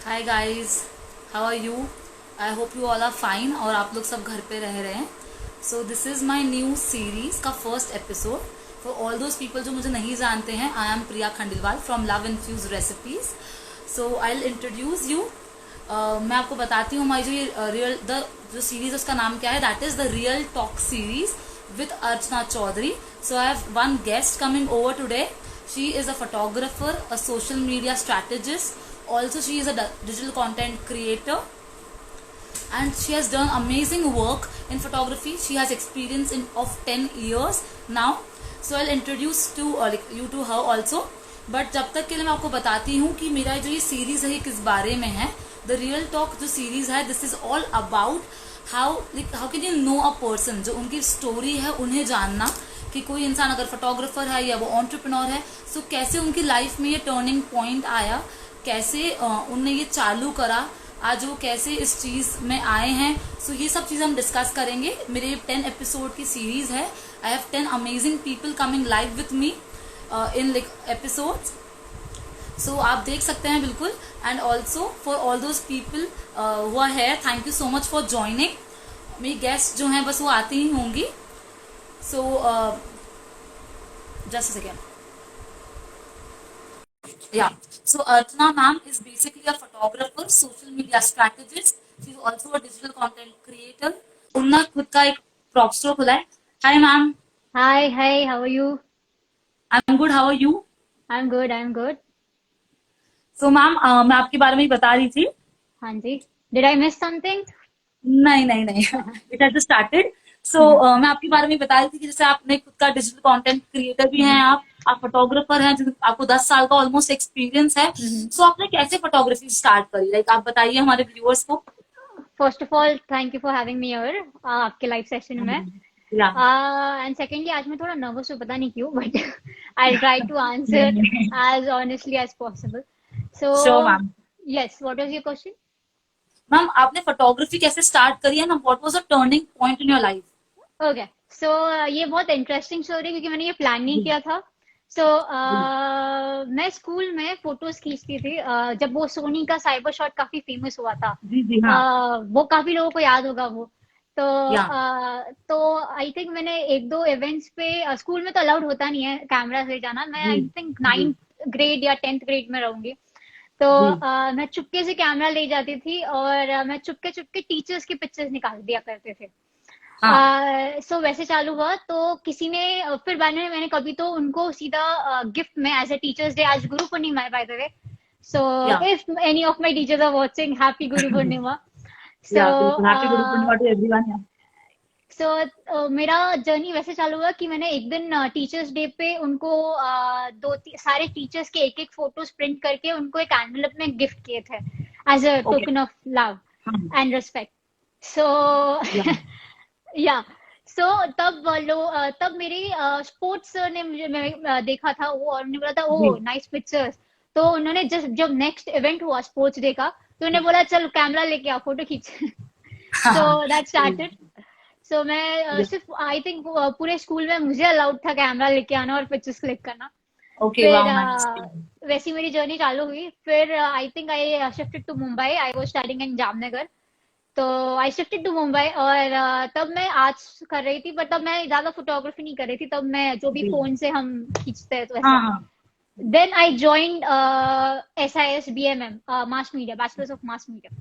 Hi guys, how are you? I hope you all are fine और आप लोग सब घर पे रह रहे हैं. So this is my new series का first episode. For all those people जो मुझे नहीं जानते हैं, I am Priya Khandelwal from love infused recipes. So I will introduce you. मैं आपको बताती हूँ हमारी जो ये रियल द जो सीरीज है उसका नाम क्या है. That is the real talk series with Archana Chaudhary. So I have one guest coming over today. She is a photographer, a social media strategist. Also, she is a digital content creator, and she has done amazing work in photography. She has experience in of 10 years now. So I'll introduce to you to her also. But जब तक के लिए मैं आपको बताती हूँ कि मेरा जो ये सीरीज है ये किस बारे में है. द रियल टॉक जो सीरीज है, this is all about how can you know a person. जो उनकी स्टोरी है उन्हें जानना कि कोई इंसान अगर फोटोग्राफर है या वो एंटरप्रेन्योर है, सो कैसे उनकी लाइफ में ये टर्निंग पॉइंट आया, कैसे उनने ये चालू करा, आज वो कैसे इस चीज में आए हैं. सो ये सब चीज हम डिस्कस करेंगे. मेरे 10 एपिसोड की सीरीज है. I have 10 amazing people coming live with me in episodes. So आप देख सकते हैं बिल्कुल. And also for all those people who are here, thank you so much for joining. मेरी गेस्ट जो हैं बस वो आती ही होंगी. So just second. Yeah. So Archana ma'am is basically a photographer, social media strategist. She's also a digital content creator. उन्होंने खुद का एक प्रॉप स्टोर खुला है. Hi ma'am. Hi, how are you? I'm good. How are you? I'm good. So ma'am, मैं आपके बारे में ही बता रही थी. हाँ जी. Did I miss something? नहीं नहीं नहीं. It has just started. So मैं आपके बारे में ही बता रही थी कि जैसे आपने खुद का डिजिटल कंटेंट क्रिएटर भी हैं, आप फोटोग्राफर हैं, आपको 10 साल का ऑलमोस्ट एक्सपीरियंस है. सो आपने कैसे फोटोग्राफी स्टार्ट करी, लाइक आप बताइए हमारे व्यूअर्स को. First of all, thank you for having me here आपके लाइव सेशन में. या And secondly, आज मैं थोड़ा नर्वस हूँ, पता नहीं क्यों, but I'll try to answer as honestly as possible. So, sure ma'am. yes, what was your question? Ma'am आपने फोटोग्राफी कैसे स्टार्ट करी है ना, what was the turning point in your life? Okay, so ये बहुत इंटरेस्टिंग स्टोरी है क्योंकि मैंने ये प्लान नहीं किया था. So मैं स्कूल में फोटोज खींचती थी जब वो सोनी का साइबर शॉट काफी फेमस हुआ था. जी जी हाँ. वो काफी लोगों को याद होगा वो. तो या तो आई थिंक मैंने एक दो इवेंट्स पे स्कूल में तो अलाउड होता नहीं है कैमरा ले जाना. मैं जी I think ji 9th grade या 10th ग्रेड में रहूंगी. तो जी मैं चुपके से कैमरा ले जाती थी और मैं चुपके चुपके टीचर्स की पिक्चर्स निकाल दिया करते थे. हाँ. सो वैसे चालू हुआ तो किसी ने फिर मैंने कभी तो उनको सीधा गिफ्ट में एज अ टीचर्स डे, आज गुरु पूर्णिमा है by the way. So yeah if any of my teachers are watching, happy Guru Purnima. सो या बिल्कुल. Happy Guru Purnima to everyone. या सो मेरा जर्नी वैसे चालू हुआ कि मैंने एक दिन टीचर्स डे पे उनको सारे टीचर्स के एक एक फोटोज प्रिंट करके उनको एक एनवेलप में गिफ्ट किए थे as a okay. Token of love हाँ. And respect. So yeah yeah सो तब मेरे स्पोर्ट्स ने देखा था वो और उन्होंने बोला था जी. ओ नाइस पिक्चर्स. तो उन्होंने जब नेक्स्ट इवेंट हुआ स्पोर्ट्स डे का, तो उन्होंने बोला चल कैमरा लेके आओ फोटो खींच. सो हाँ. That started. सो मैं सिर्फ आई थिंक पूरे स्कूल में मुझे अलाउड था कैमरा लेके आना और पिक्चर्स क्लिक करना. ओके. फिर वाओ नाइस. वैसी मेरी जर्नी चालू हुई. फिर I think I shifted to Mumbai. I was studying in Jamnagar. तो आई शिफ्टेड टू मुंबई और तब मैं आर्ट्स कर रही थी, पर तब मैं ज्यादा फोटोग्राफी नहीं कर रही थी. तब मैं जो भी जी. फोन से हम खींचते हैं तो हाँ ऐसा. हाँ. Then I joined SIS BMM, mass media, bachelors of mass media.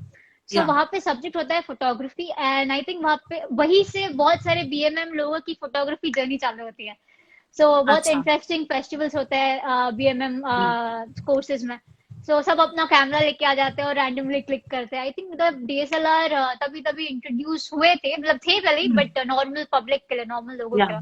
So yeah वहां पे सब्जेक्ट होता है फोटोग्राफी एंड आई थिंक वहां पे वहीं से बहुत सारे BMM लोगों की फोटोग्राफी जर्नी चालू होती है. सो बहुत अच्छा. इंटरेस्टिंग फेस्टिवल्स होते हैं BMM जी. कोर्सेज में. सो सब अपना कैमरा लेके आ जाते हैं और रैंडमली क्लिक करते हैं. आई थिंक मतलब DSLR तभी तभी इंट्रोड्यूस हुए थे, मतलब थे पहले बट नॉर्मल पब्लिक के लिए, नॉर्मल लोगों या के लिए.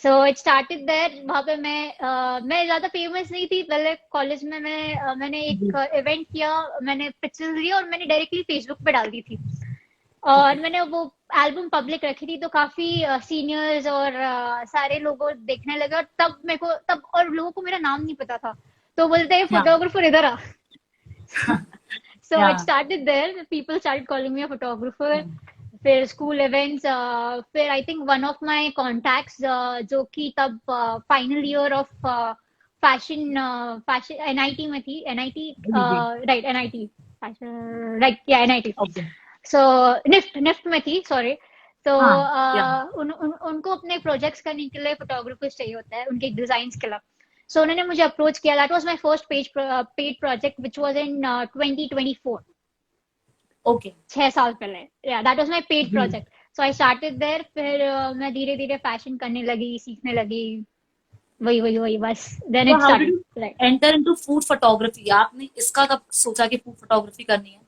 So it started there. वहां पे मैं ज्यादा फेमस नहीं थी पहले. कॉलेज में मैंने जी. एक इवेंट किया, मैंने पिक्चर्स ली और मैंने डायरेक्टली फेसबुक पे डाल दी थी. ओके. और मैंने वो एल्बम पब्लिक रखी थी, तो काफी सीनियर्स और सारे लोगों देखने लगे. और तब मेरे को तब और लोगों को मेरा नाम नहीं पता था, तो बोलते हैं या फोटोग्राफर इधर आ. So yeah it started there. People started calling me a photographer. फिर स्कूल इवेंट्स, फिर I think one of my contacts जो कि तब final year of fashion fashion NIT में थी. NIT जी जी. Right NIT. Like NIT. Okay. So NIFT में थी, सॉरी. तो हाँ. या. उनको अपने प्रोजेक्ट्स करने के लिए फोटोग्राफर्स चाहिए होता है, उनके डिजाइन के लिए. सो उन्होंने मुझे अप्रोच किया. That was my first paid project which was in 2024. Okay. 6 साल पहले. Yeah that was my paid जी. Project. So I started there. फिर मैं धीरे धीरे फैशन करने लगी, सीखने लगी. वही बस. देन तो it how did started. You enter into food photography? आपने इसका कब सोचा कि फूड फोटोग्राफी करनी है?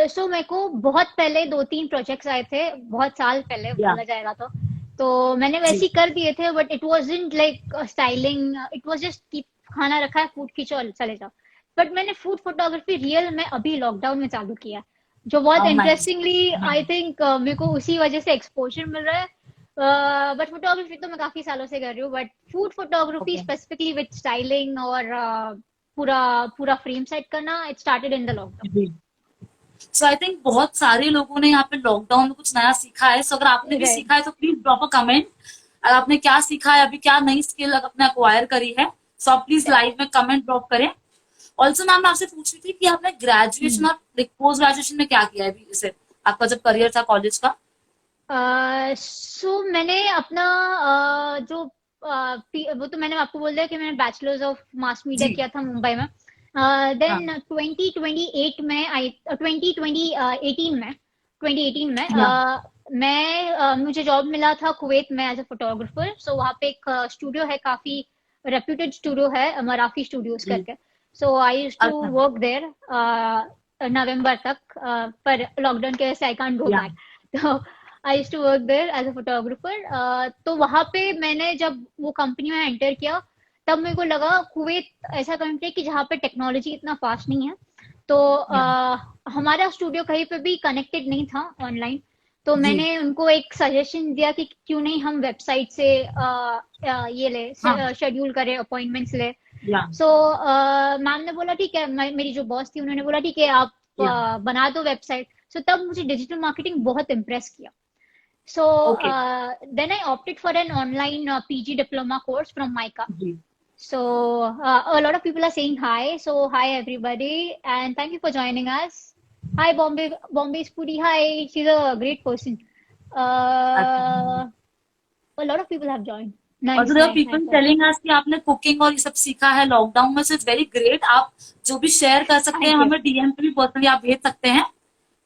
सो मेरे को बहुत पहले 2-3 प्रोजेक्ट्स आए थे, बहुत साल पहले या. बोला जाएगा तो मैंने वैसे जी. ही कर दिए थे. But it wasn't like styling, it was just keep खाना रखा है, फूड खींचो और चले जाओ. बट मैंने फूड फोटोग्राफी रियल में अभी लॉकडाउन में चालू किया, जो बहुत how nice. Interestingly I think मेरे को उसी वजह से एक्सपोजर मिल रहा है. बट फोटोग्राफी तो मैं काफी सालों से कर रही हूँ, but food photography okay. Specifically with styling और पूरा पूरा फ्रेम सेट करना, it started in the lockdown. जी. सो आई थिंक बहुत सारे लोगों ने यहाँ पे लॉकडाउन में कुछ नया सीखा है. सो अगर आपने भी राइट. सीखा है तो प्लीज ड्रॉप अ कमेंट. अगर आपने क्या सीखा है, अभी क्या नई स्किल अपने अक्वायर करी है, सो आप प्लीज लाइव में कमेंट ड्रॉप करें. ऑल्सो मैम, मैं आपसे पूछ रही थी कि आपने ग्रेजुएशन और पोस्ट ग्रेजुएशन में क्या किया है अभी, जैसे आपका जब करियर था कॉलेज का? सो मैंने अपना वो तो मैंने आपको बोल दिया कि मैंने बैचलर्स ऑफ मास मीडिया जी. किया था मुंबई में. हाँ. देन 2018 में 2018 में या. मुझे जॉब मिला था कुवैत में एज अ फोटोग्राफर. सो वहाँ पे एक स्टूडियो है, काफी रेप्यूटेड स्टूडियो है, मराठी स्टूडियोज जी. करके. सो आई यूज्ड टू अच्छा. वर्क देयर नवंबर तक. पर लॉकडाउन की वजह से I can't go yeah. Back. तो I used to work there as a photographer. तो वहां पे मैंने जब वो कंपनी में एंटर किया, तब मेरे को लगा कुवैत ऐसा कंट्री है कि जहाँ पे टेक्नोलॉजी इतना फास्ट नहीं है. तो या. हमारा स्टूडियो कहीं पे भी कनेक्टेड नहीं था ऑनलाइन. तो जी. मैंने उनको एक सजेशन दिया कि क्यों नहीं हम वेबसाइट से ये ले हाँ. शेड्यूल करें, अपॉइंटमेंट्स ले. या. सो मैम ने बोला ठीक है. मेरी जो बॉस थी उन्होंने बोला ठीक है, आप या. बना दो वेबसाइट. सो तब मुझे डिजिटल मार्केटिंग बहुत इम्प्रेस किया. So okay. then I opted for an online PG diploma course from MICA. जी. So a lot of people are saying hi. So hi everybody, and thank you for joining us. Hi Bombay Spudi. Hi, she's a great person. अच्छा. A lot of people have joined. और Nice, तो nice, people nice. Telling us कि आपने cooking और ये सब सीखा है लॉकडाउन में, सो इट्स वेरी ग्रेट. आप जो भी शेयर कर सकते हैं Thank you. हमें डीएम पे भी पर्सनली आप भेज सकते हैं,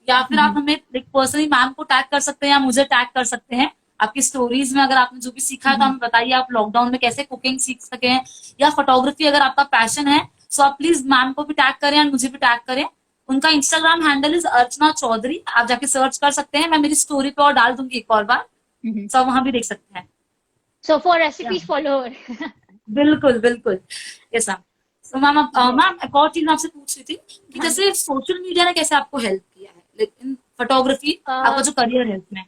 या फिर आप हमें पर्सनली मैम को टैग कर सकते हैं या मुझे टैग कर सकते हैं आपकी स्टोरीज में. अगर आपने जो भी सीखा है तो हमें बताइए आप लॉकडाउन में कैसे कुकिंग सीख सके हैं, या फोटोग्राफी अगर आपका पैशन है. सो आप प्लीज मैम को भी टैग करें और मुझे भी टैग करें. उनका इंस्टाग्राम हैंडल इज अर्चना चौधरी. आप जाके सर्च कर सकते हैं, मैं मेरी स्टोरी पे और डाल दूंगी एक और बार, सो वहां भी देख सकते हैं. So for recipes, follow her. बिल्कुल बिल्कुल. Yes ma'am. तो मैम मैम एक और चीज मैं आपसे पूछ रही थी कि जैसे सोशल मीडिया ने कैसे आपको हेल्प किया है लेकिन फोटोग्राफी, आपका जो करियर है उसमें?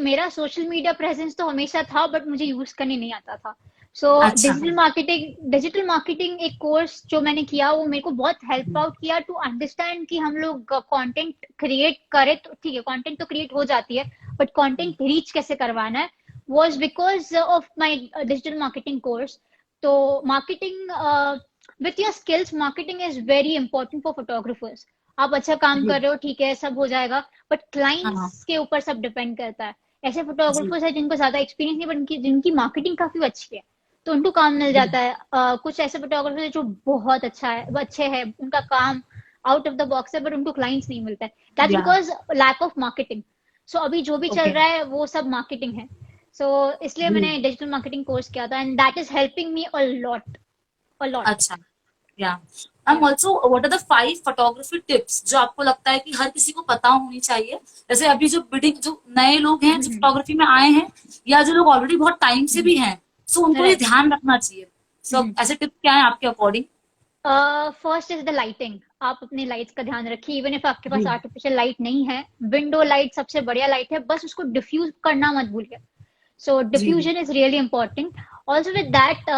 मेरा सोशल मीडिया प्रेजेंस तो हमेशा था, बट मुझे यूज करने नहीं आता था. सो अच्छा. डिजिटल मार्केटिंग एक कोर्स जो मैंने किया, वो मेरे को बहुत हेल्प आउट किया टू अंडरस्टैंड कि हम लोग कंटेंट क्रिएट करें तो ठीक है, कंटेंट तो क्रिएट हो जाती है, बट कंटेंट रीच कैसे करवाना है, was because of my digital marketing course. So marketing with your skills, marketing is very important for photographers. आप अच्छा काम जी. कर रहे हो, ठीक है, सब हो जाएगा, बट हाँ. क्लाइंट्स के ऊपर सब डिपेंड करता है. ऐसे जी. फोटोग्राफर्स है जिनको ज्यादा एक्सपीरियंस नहीं, बट जिनकी मार्केटिंग काफी अच्छी है, तो उनको काम मिल जी. जाता है. कुछ ऐसे फोटोग्राफर है जो बहुत अच्छे है, उनका काम आउट ऑफ द बॉक्स है, बट उनको क्लाइंट्स नहीं मिलता है. That's yeah. Because lack of marketing. So अभी जो भी चल ओके. रहा है वो सब मार्केटिंग है. सो इसलिए जी. मैंने डिजिटल मार्केटिंग कोर्स किया था, and that is helping me a lot. अच्छा. Yeah. Ma'am also what are the 5 photography tips जो आपको लगता है कि हर किसी को पता होनी चाहिए? जैसे अभी जो बिडिंग जो नए लोग हैं जो फोटोग्राफी में आए हैं, या जो लोग ऑलरेडी बहुत टाइम से भी हैं, सो उनको ये Right. ध्यान रखना चाहिए. सो ऐसे टिप्स क्या है आपके according? First is the lighting. आप अपनी लाइट्स का ध्यान रखिए. इवन इफ आपके पास जी. आर्टिफिशियल लाइट नहीं है, विंडो लाइट सबसे बढ़िया लाइट है, बस उसको डिफ्यूज करना मत भूलिए. So ji. diffusion is really important. Also with that,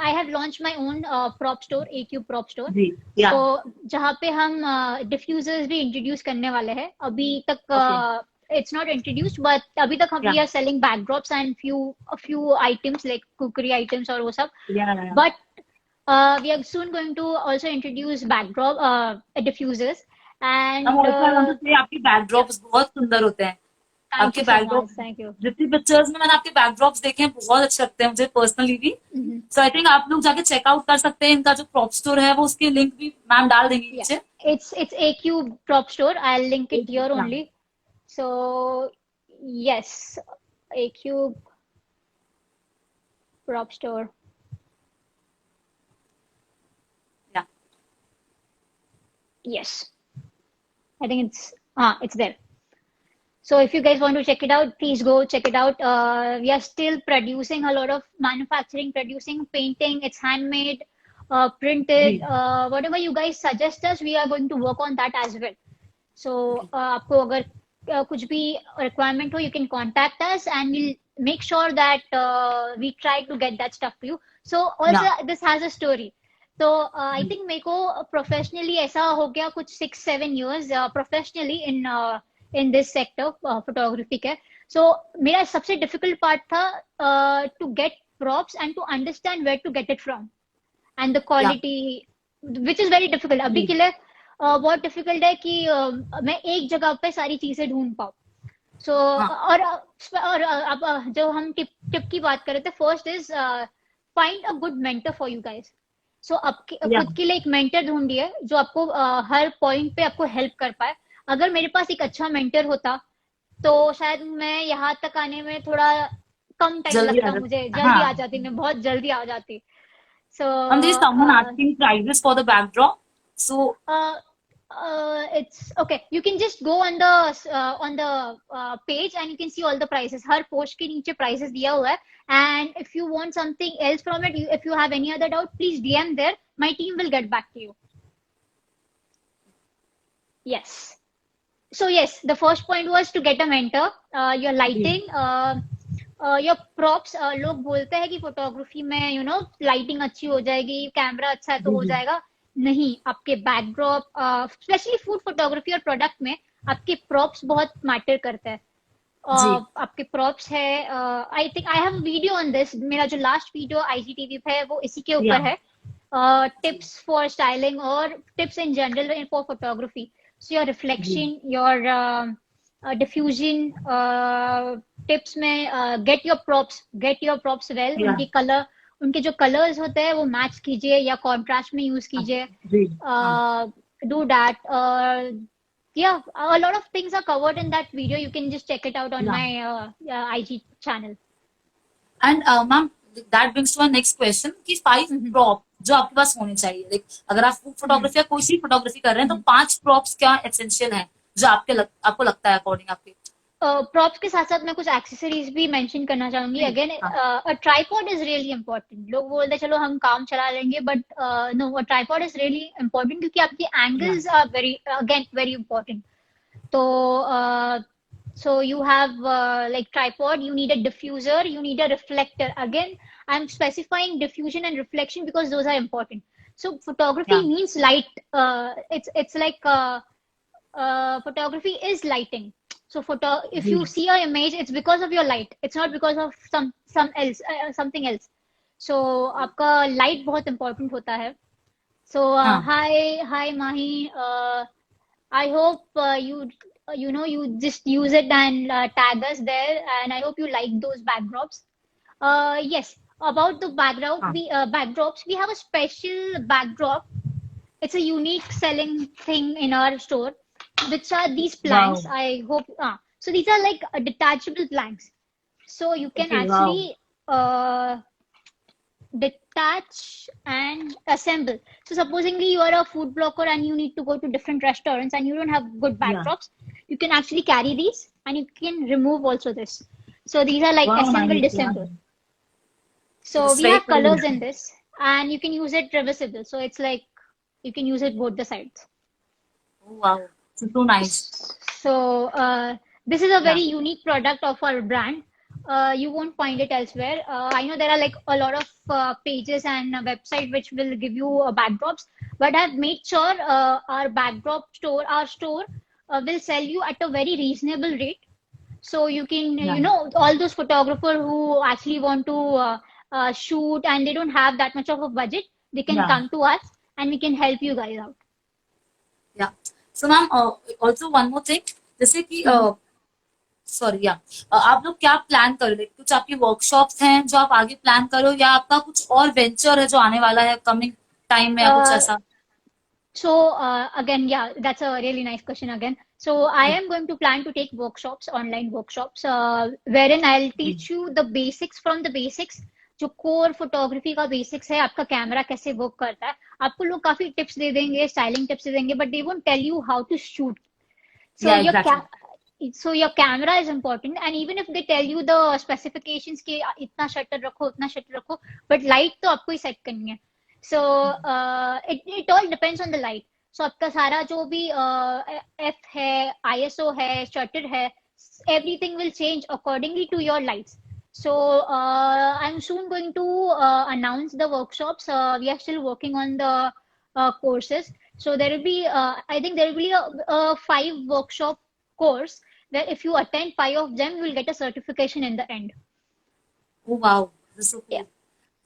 I have launched my own prop store, AQ Prop Store. जी. या. So जहाँ पे हम diffusers भी introduce करने वाले हैं. अभी तक Okay. it's not introduced, but अभी तक हम Yeah. we are selling backdrops and a few items like cookery items और वो सब. या. But We are soon going to also introduce backdrop diffusers, अब and also I want to say आपके yeah. Backdrops बहुत सुंदर होते हैं। Thank आपके you so backdrop much. Thank you. जितनी पिक्चर्स में मैंने आपके बैकड्रॉप्स देखे हैं बहुत अच्छे लगते हैं मुझे पर्सनली भी। Mhm. सो आई थिंक आप लोग जाके चेकआउट कर सकते हैं, इनका जो क्रॉप स्टोर है वो उसकी लिंक भी मैम डाल देंगी Yeah, नीचे। it's AQ Prop Store. I'll link it here या only. So yes, AQ Prop Store. या Yes, I think it's there. So if you guys want to check it out, please go check it out. We are still producing a lot of manufacturing, producing painting. It's handmade, printed. Ji Whatever you guys suggest us, we are going to work on that as well. So आपको अगर कुछ भी requirement हो, you can contact us and we'll make sure that we try to get that stuff to you. So also या this has a story. तो I think मेरे को professionally ऐसा हो गया कुछ 6-7 years professionally in this sector photography के. So मेरा सबसे difficult part था to get props and to understand where to get it from and the या quality, which is very difficult. अभी जी के लिए बहुत डिफिकल्ट है कि मैं एक जगह पे सारी चीजें ढूंढ पाऊँ. सो हाँ और अब जो हम टिप की बात कर रहे थे, first is find a good mentor for you guys. So आपके या खुद के लिए एक मेंटर ढूंढिए जो आपको हर पॉइंट पे आपको हेल्प कर पाए. अगर मेरे पास एक अच्छा मेंटर होता तो शायद मैं यहाँ तक आने में थोड़ा कम टाइम जल्दी आ लगता, जाता। मुझे जल्दी हाँ आ जाती, मैं बहुत जल्दी आ जाती. सो there is someone asking prices for the backdrop, so uh, it's okay. You can just go on the page and you can see all the prices. Her post के नीचे prices दिया हुआ है. And if you want something else from it, if you have any other doubt, please DM there. My team will get back to you. Yes. So yes, the first point was to get a mentor. Your ji lighting, your props. लोग बोलते हैं कि photography में lighting अच्छी हो जाएगी, camera अच्छा है तो जी हो जी जाएगा. नहीं, आपके बैकड्रॉप स्पेशली फूड फोटोग्राफी और प्रोडक्ट में आपके प्रॉप्स बहुत मैटर करते हैं. जी आपके प्रॉप्स है. आई think I have video on this. मेरा जो लास्ट वीडियो आईजीटीवी पे है वो इसी के या ऊपर है. टिप्स फॉर स्टाइलिंग और tips in general for photography. So your जी रिफ्लेक्शन, योर डिफ्यूजन टिप्स में get your props well. Yeah उनके जो कलर्स होते हैं वो मैच कीजिए या कॉन्ट्रास्ट में यूज कीजिए. जी हाँ Do that. Yeah, a lot of things are covered in that video. You can just check it out on या my IG channel. And ma'am that brings to our next question कि 5 Mhm, prop जो आपके पास होने चाहिए, like अगर आप food mhm, photography या कोई सी फोटोग्राफी कर रहे हैं तो mhm. 5 प्रॉप्स क्या एसेंशियल हैं जो आपको लगता है अकॉर्डिंग आपके। प्रॉप्स के साथ साथ मैं कुछ एक्सेसरीज भी मेंशन करना चाहूंगी. जी अगेन हाँ a tripod is really important. लोग बोलते हैं चलो हम काम चला लेंगे, but no, a tripod is really important क्योंकि आपकी या एंगल्स आर वेरी इंपॉर्टेंट. तो so you have like tripod, you need a diffuser, you need a reflector. Again, I'm specifying diffusion and reflection because those are important. So photography या means light. It's like photography is lighting. So if जी you see an image, it's because of your light. It's not because of something else. So आपका light बहुत important होता है. So हाँ hi Mahi. I hope you just use it and tag us there, and I hope you like those backdrops. Yes, about the हाँ backdrops, we have a special backdrop. It's a unique selling thing in our store, which are these wow planks. I hope so these are like detachable planks, so you can okay wow actually uh, detach and assemble. So supposingly you are a food blogger and you need to go to different restaurants and you don't have good या backdrops, you can actually carry these and you can remove also this. So these are like wow assemble, nice यार, disassemble. So this we very have colors cool. in this and you can use it reversible. So it's like you can use it both the sides. Wow so nice. So this is a या very unique product of our brand. You won't find it elsewhere. I know there are like a lot of pages and website which will give you backdrops, but I've made sure our store will sell you at a very reasonable rate. So you can, या all those photographers who actually want to shoot and they don't have that much of a budget, they can Yeah. come to us and we can help you guys out. या so ma'am also one more thing, जैसे कि sorry या आप लोग क्या plan कर रहे, कुछ आपकी वर्कशॉप्स हैं जो आप आगे प्लान करो, या आपका कुछ और वेंचर है जो आने वाला है कमिंग टाइम में, या कुछ Uh, ऐसा? So again, yeah, that's a really nice question again. So I am going to plan to take workshops, online workshops, wherein I'll teach you the basics from the basics. जो core photography का basics है, आपका camera कैसे work करता है, आपको लोग काफी टिप्स दे देंगे, स्टाइलिंग टिप्स दे देंगे, but they won't tell you how to shoot. So yeah your exactly. your camera is important, and even if they tell you the specifications कि इतना शटर रखो, उतना शटर रखो, but light तो आपको ही सेट करनी है. So it all depends on the light. So आपका सारा जो भी f है, ISO है, shutter है, everything will change accordingly to your lights. So I'm soon going to announce the workshops. We are still working on the courses. So there will be, I think there will be a 5 workshop course where if you attend 5 of them, you will get a certification in the end. Oh wow, this so Yeah. Cool.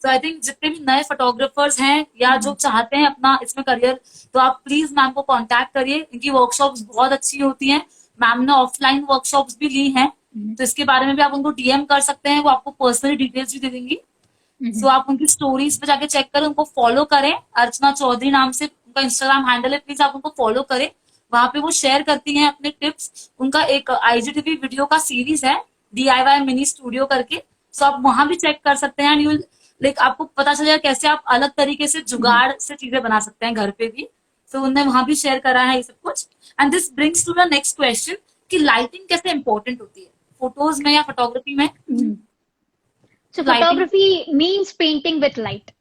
So I think जितने भी नए photographers हैं या जो चाहते हैं अपना इसमें करियर, तो आप प्लीज मैम को कांटेक्ट करिए. इनकी वर्कशॉप्स बहुत अच्छी होती हैं. मैम ने ऑफलाइन वर्कशॉप्स भी ली हैं, तो इसके बारे में भी आप उनको डीएम कर सकते हैं, वो आपको पर्सनली डिटेल्स भी दे देंगी. सो आप उनकी स्टोरीज पे जाके चेक करें, उनको फॉलो करें. अर्चना चौधरी नाम से उनका इंस्टाग्राम हैंडल है, प्लीज आप उनको फॉलो करें. वहां पे वो शेयर करती हैं अपने टिप्स. उनका एक आईजीटीवी वीडियो का सीरीज है, DIY मिनी स्टूडियो करके. सो आप वहां भी चेक कर सकते हैं, एंड यू लाइक आपको पता चलेगा कैसे आप अलग तरीके से जुगाड़ से चीजें बना सकते हैं घर पे भी. तो उनने वहां भी शेयर करा है ये सब कुछ. And this brings to the next question कि लाइटिंग कैसे इंपॉर्टेंट होती है फोटोज में या फोटोग्राफी में. So Lighting. photography means painting with light.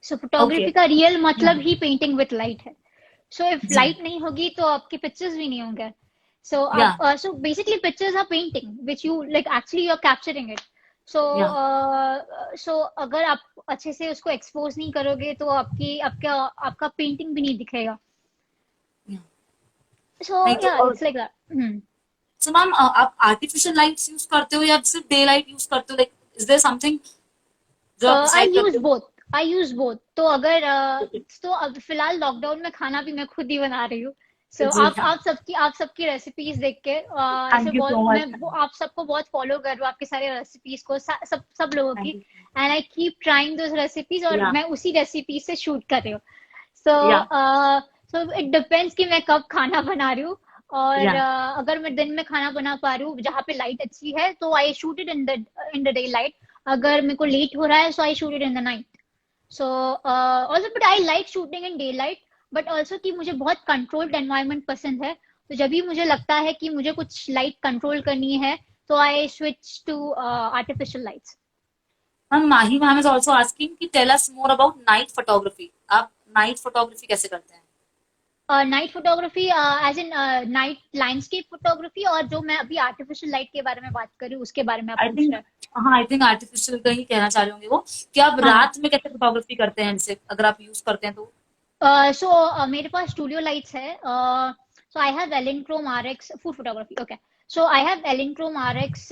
So photography Okay. का real मतलब ही painting with light है. So if ji. light नहीं होगी तो आपके pictures भी नहीं होंगे. So Yeah. so basically pictures are painting which you like actually you're capturing it. So so अगर आप अच्छे से उसको expose नहीं करोगे तो आपका painting भी नहीं दिखेगा. Yeah. So नहीं तो yeah, it's like that. So ma'am आप आर्टिफिशियल लाइट्स यूज करते हो या सिर्फ डे लाइट यूज करते हो, लाइक इज देयर समथिंग जो आप I डिसाइड use करते हो? both. I use both. तो अगर तो अब फिलहाल लॉकडाउन में खाना भी मैं खुद ही बना रही हूँ. So जी हाँ. आप सबकी रेसिपीज देख के ऐसे थैंक यू बहुत सो मैं मच. आप सबको बहुत फॉलो कर रही हूँ, आपके सारे रेसिपीज को, सब लोगों की. Thank you. And I keep trying those recipes और या मैं उसी रेसिपी से शूट कर रही हूँ. सो या सो इट डिपेंड्स कि मैं कब खाना बना रही हूँ. और या अगर मैं दिन में खाना बना पा रही हूँ जहाँ पे लाइट अच्छी है तो I shoot it in the day light. अगर मेरे को लेट हो रहा है so I shoot it in the night. So also but I like shooting in day light, but also कि मुझे बहुत कंट्रोल्ड एनवायरनमेंट पसंद है. तो जब भी मुझे लगता है कि मुझे कुछ लाइट कंट्रोल करनी है तो I switch to artificial lights. Ma'am Mahi ma'am is also asking कि tell us more about night photography. आप नाइट फोटोग्राफी कैसे करते हैं? Night photography as in night landscape photography, और जो मैं अभी आर्टिफिशियल लाइट के बारे में बात कर रही हूँ उसके बारे में आप आई पूछ थिंक रहे हाँ, आई थिंक आर्टिफिशियल का ही कहना चाह रहे होंगे वो, कि आप हैं. हाँ. रात में कैसे फोटोग्राफी करते हैं, जैसे अगर आप यूज करते हैं तो. So मेरे पास स्टूडियो लाइट्स है. So I have Elinchrom RX food photography. Okay. So I have Elinchrom RX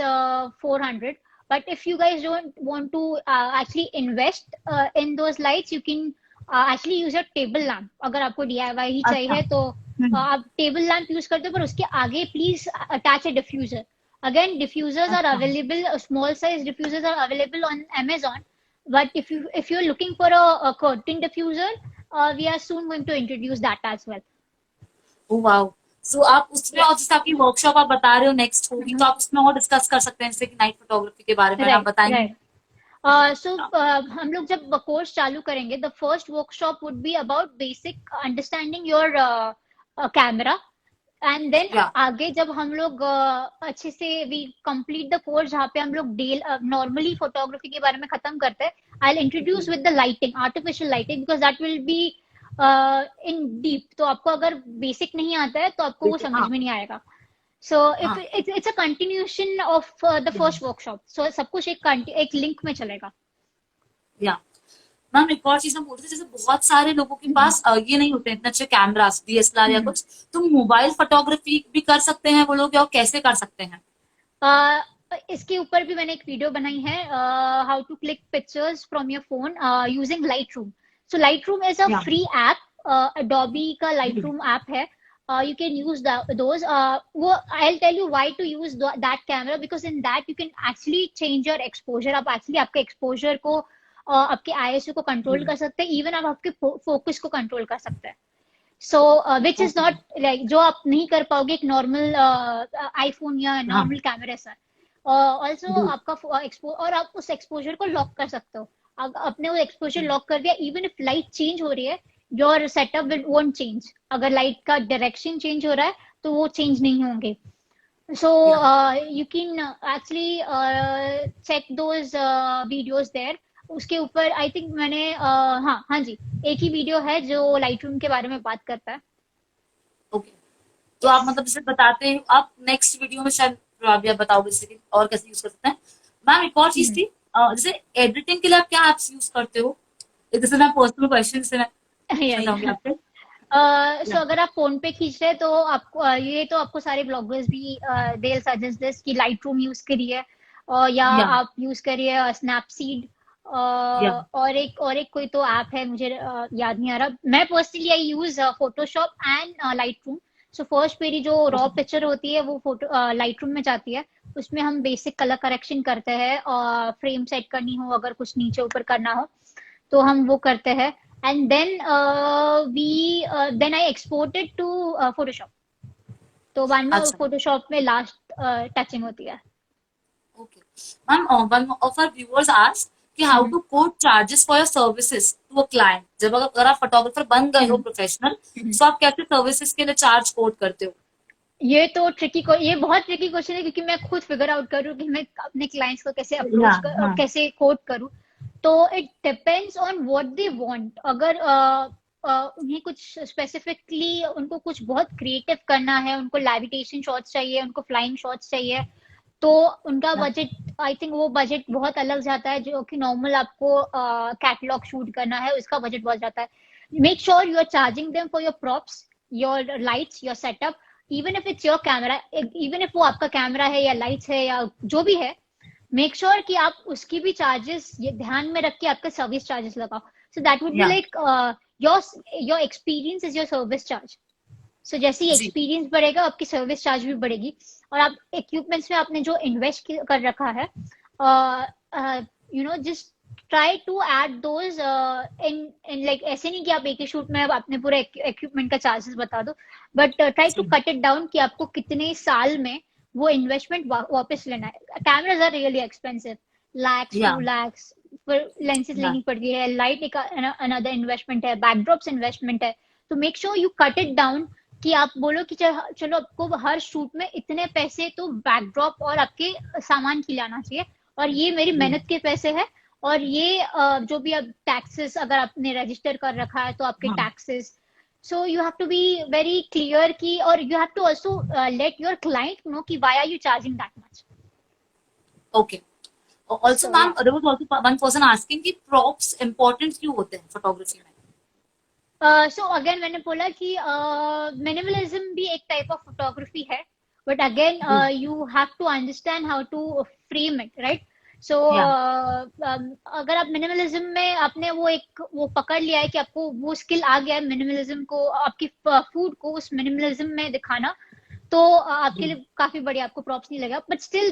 400. But if you guys don't want to actually invest in those lights, you can actually use a table lamp. अगर आपको DIY ही चाहिए अच्छा. तो आप table lamp use करते हो, पर उसके आगे please attach A diffuser. Again, diffusers are अच्छा. available. Small size diffusers are available on Amazon. But if you're looking for a curtain diffuser, we are soon going to introduce that as well. Oh wow. So आप उसमें, और जैसे आपकी workshop आप बता रहे हो नेक्स्ट होगी, तो आप उसमें और डिस्कस कर सकते हैं जैसे कि नाइट फोटोग्राफी के बारे में आप Right, बताएंगे. right. So हम लोग जब कोर्स चालू करेंगे, the first workshop would be about basic understanding your camera. And then yeah आगे जब हम लोग अच्छे से वी कंप्लीट द कोर्स जहाँ पे हम लोग नॉर्मली फोटोग्राफी के बारे में खत्म करते हैं, आई will introduce with the lighting, artificial lighting, because that will be in deep. तो आपको अगर बेसिक नहीं आता है तो आपको वो समझ में नहीं आएगा. So if it's a continuation of the first workshop. So सब कुछ एक लिंक में चलेगा. या मैम एक और चीज हम बोलते थे, जैसे बहुत सारे लोगों के पास ये नहीं होते इतने अच्छे कैमरास, DSLR या कुछ, तो मोबाइल फोटोग्राफी भी कर सकते हैं वो लोग, या कैसे कर सकते हैं? इसके ऊपर भी मैंने एक वीडियो बनाई है, how to click pictures from your phone using Lightroom. So Lightroom is a Yeah. free app. Adobe का Lightroom app है. You can use those. I'll tell you why to use that camera, because in that you can actually change your exposure. आप actually आपके exposure को आपके ISO को control कर सकते हैं. Even आप आपके focus को control कर सकते हैं. So which is not like जो आप नहीं कर पाओगे एक normal iPhone या normal camera से. Also आपका और आप उस exposure को lock कर सकते हो. आपने वो exposure lock कर दिया, even if light change हो रही है, your setup won't change. अगर light का direction change हो रहा है तो वो change नहीं होंगे. So you can actually check those videos there. उसके ऊपर आई थिंक मैंने हाँ जी, एक ही वीडियो है जो Lightroom के बारे में बात करता है. ओके, तो आप मतलब जैसे बताते हैं, आप नेक्स्ट वीडियो में शायद आप बताओगे जैसे कि और कैसे यूज कर सकते हैं. मैम एक और चीज थी, जैसे एडिटिंग के लिए आप क्या एप्स यूज करते हो? जैसे मैं पर्सनल क्वेश्चन से मैं बताऊंगी आपसे. सो अगर आप फोन पे खींच रहे हैं तो आपको ये तो आपको सारे ब्लॉगर्स भी दे सजेस्ट दिस कि Lightroom यूज करिए, या आप यूज करिए स्नैपसीड, और एक कोई तो ऐप है, मुझे याद नहीं आ रहा. मैं personally I use Photoshop and Lightroom. So first मेरी जो रॉ पिक्चर होती है वो फोटो Lightroom में जाती है. उसमें हम बेसिक कलर करेक्शन करते हैं, फ्रेम सेट करनी हो, अगर कुछ नीचे ऊपर करना हो तो हम वो करते हैं. And then I exported to Photoshop. तो बाद में Photoshop में लास्ट टचिंग होती है. Okay. Ma'am, one of our viewers asked कि how to quote charges for your services to a client. जब अगर आप फोटोग्राफर बन गए हो प्रोफेशनल, तो आप कैसे सर्विसेज के लिए चार्ज कोट करते हो? ये बहुत ट्रिकी क्वेश्चन है, क्योंकि मैं खुद फिगर आउट करूँ कि मैं अपने क्लाइंट्स को कैसे अप्रोच कैसे कोट करूँ. तो it depends on what they want. अगर उन्हें कुछ स्पेसिफिकली उनको कुछ बहुत क्रिएटिव करना है, उनको लेविटेशन शॉट्स चाहिए, उनको फ्लाइंग शॉट्स चाहिए, तो उनका बजट आई थिंक वो बजट बहुत अलग जाता है. जो कि नॉर्मल आपको कैटलॉग शूट करना है उसका बजट बहुत जाता है. Make sure you are charging them for your props, your lights, your setup. Even if it's your camera, even if वो आपका कैमरा है या लाइट्स है या जो भी है, मेक श्योर कि आप उसकी भी चार्जेस ये ध्यान में रख के आपका सर्विस चार्जेस लगाओ. So that would be like your experience is your service charge. So जैसे ही एक्सपीरियंस बढ़ेगा आपकी सर्विस चार्ज भी बढ़ेगी. और आप इक्विपमेंट्स में आपने जो इन्वेस्ट कर रखा है, you know, just try to add those in like, ऐसे नहीं कि आप एक ही शूट में अपने पूरे इक्विपमेंट का चार्जेस बता दो, but try to cut it down कि आपको कितने साल में वो इन्वेस्टमेंट वापस लेना है. Cameras are really expensive, lakhs, 2 lakhs, फिर लेंसेज लेनी पड़ती है, लाइट एक अनदर इन्वेस्टमेंट है, बैकड्रॉप्स इन्वेस्टमेंट है. तो make sure you cut it down कि आप बोलो कि चलो आपको हर शूट में इतने पैसे तो बैकड्रॉप और आपके सामान की लाना चाहिए, और ये मेरी मेहनत के पैसे है, और ये जो भी अब टैक्सेस अगर आपने रजिस्टर कर रखा है तो आपके taxes. So you have to be very clear कि, और you have to also let your client know कि why are you charging that much. Okay. Also, ma'am, there was also one person asking कि props important क्यों होते हैं photography में? So again मैंने बोला कि minimalism भी एक type of photography है, but again you have to understand how to frame it, right? So अगर आप मिनिमलिज्म में आपने वो पकड़ लिया है कि आपको वो स्किल आ गया है मिनिमलिज्म को, आपकी फूड को उस मिनिमलिज्म में दिखाना, तो आपके लिए काफी बढ़िया, आपको प्रॉप्स नहीं लगेगा. But still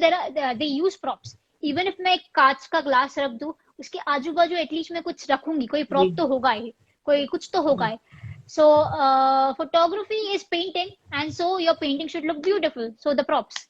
they use props. Even if मैं एक कांच का ग्लास रख दूं, उसके आजू बाजू एटलीस्ट मैं कुछ रखूंगी, कोई प्रॉप तो होगा ही, कोई कुछ तो होगा ही. So photography is painting, and so your painting should look beautiful. So the props.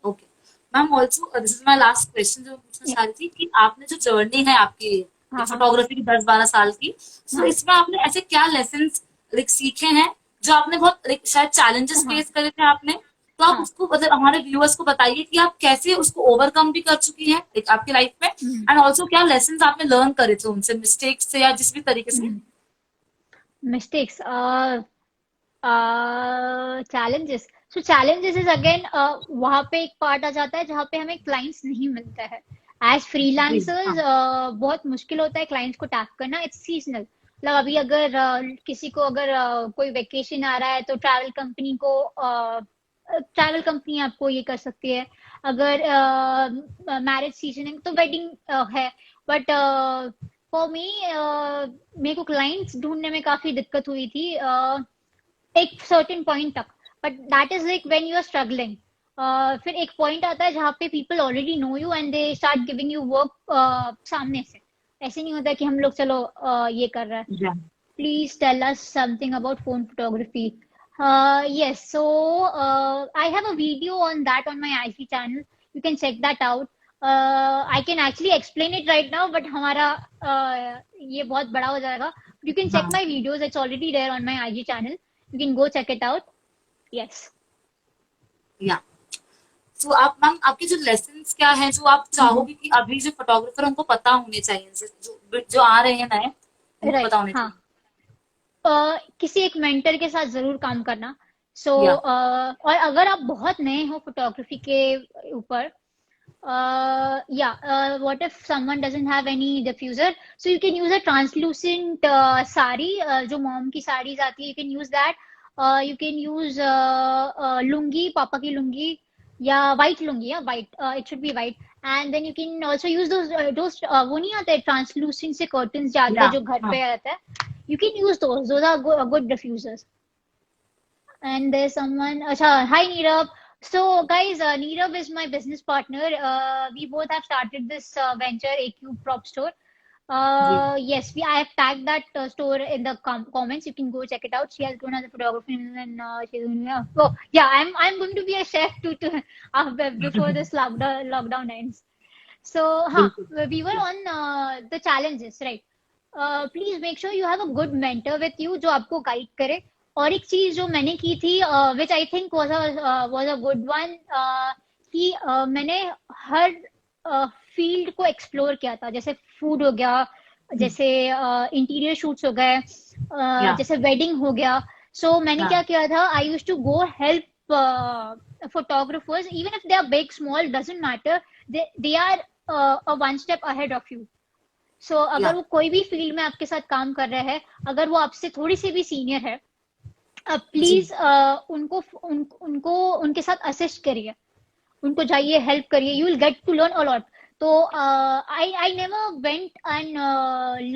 Okay. Ma'am also this is my last question जो पूछना चाह रही थी कि आपने जो जर्नी है आपकी फोटोग्राफी की 10-12 साल की, तो इसमें आपने ऐसे क्या लेसन सीखे हैं जो आपने बहुत शायद चैलेंजेस फेस करे थे आपने, तो आप उसको मतलब हमारे व्यूअर्स को बताइए कि आप कैसे उसको ओवरकम भी कर चुकी हैं आपकी लाइफ में, एंड ऑल्सो क्या लेसन आपने लर्न करे थे उनसे, मिस्टेक्स से या जिस भी तरीके से. Mistakes, challenges. So challenges is again वहाँ पे एक पार्ट आ जाता है जहाँ पे हमें क्लाइंट्स नहीं मिलते हैं. एज फ्रीलांसर्स बहुत मुश्किल होता है क्लाइंट्स को टैग करना. It's seasonal. मतलब अभी अगर किसी को अगर कोई वेकेशन आ रहा है तो ट्रैवल कंपनी आपको ये कर सकती है. अगर मैरिज सीजन है तो वेडिंग है. बट फॉर मी मेरे को क्लाइंट्स ढूंढने में काफी दिक्कत हुई थी एक सर्टेन पॉइंट तक, but that is like when you are struggling. फिर एक पॉइंट आता है जहाँ पे people already know you and they start giving you work सामने से। ऐसे नहीं होता कि हम लोग चलो ये कर रहे हैं। Yeah. Please tell us something about phone photography. Yes, so I have a video on that on my IG channel. You can check that out. I can actually explain it right now, but हमारा ये बहुत बड़ा हो जाएगा. You can check हाँ. my videos. It's already there on my IG channel. You can go check it out. Yes. या तो आप मैम आपके जो लेसन्स क्या हैं जो आप चाहोगे कि अभी जो फोटोग्राफर उनको पता होने चाहिए, जो जो आ रहे हैं नए, उनको Right. पता होने हाँ. चाहिए? किसी एक मेंटर के साथ जरूर काम करना। सो Yeah. और अगर आप बहुत नए हो फोटोग्राफी के ऊपर, what if someone doesn't have any diffuser, so you can use a translucent sari, जो मॉम की साड़ीज आती है, you can use that. You can use lungi, पापा की लुंगी या white लुंगी, या white, it should be white. And then you can also use those वो नहीं आते translucent से curtains जाते हैं Yeah. जो घर हाँ. पे आते हैं, you can use those are good diffusers. And there's someone, acha, hi Neerav. So guys, Neerav is my business partner. We both have started this venture, AQ Prop Store. Ji. Yes, I have tagged that store in the comments. You can go check it out. She has grown as a photographer, and she's oh yeah, I'm going to be a chef too before this lockdown ends. So बिल्कुल. we were on the challenges, right? Please make sure you have a good mentor with you जो आपको guide करे। और एक चीज जो मैंने की थी which I think was a good one, कि मैंने हर फील्ड को एक्सप्लोर किया था। जैसे फूड हो गया, जैसे इंटीरियर शूट्स हो गए, Yeah. जैसे वेडिंग हो गया। सो मैंने हाँ. क्या किया था, I used to go help photographers, even if they are big, small, doesn't matter. They are a one step ahead of you. So अगर Yeah. वो कोई भी फील्ड में आपके साथ काम कर रहे हैं, अगर वो आपसे थोड़ी सी भी सीनियर है, प्लीज उनको उनके साथ असिस्ट करिए, उनको जाइए, हेल्प करिए। You will get to learn a lot. तो I never went and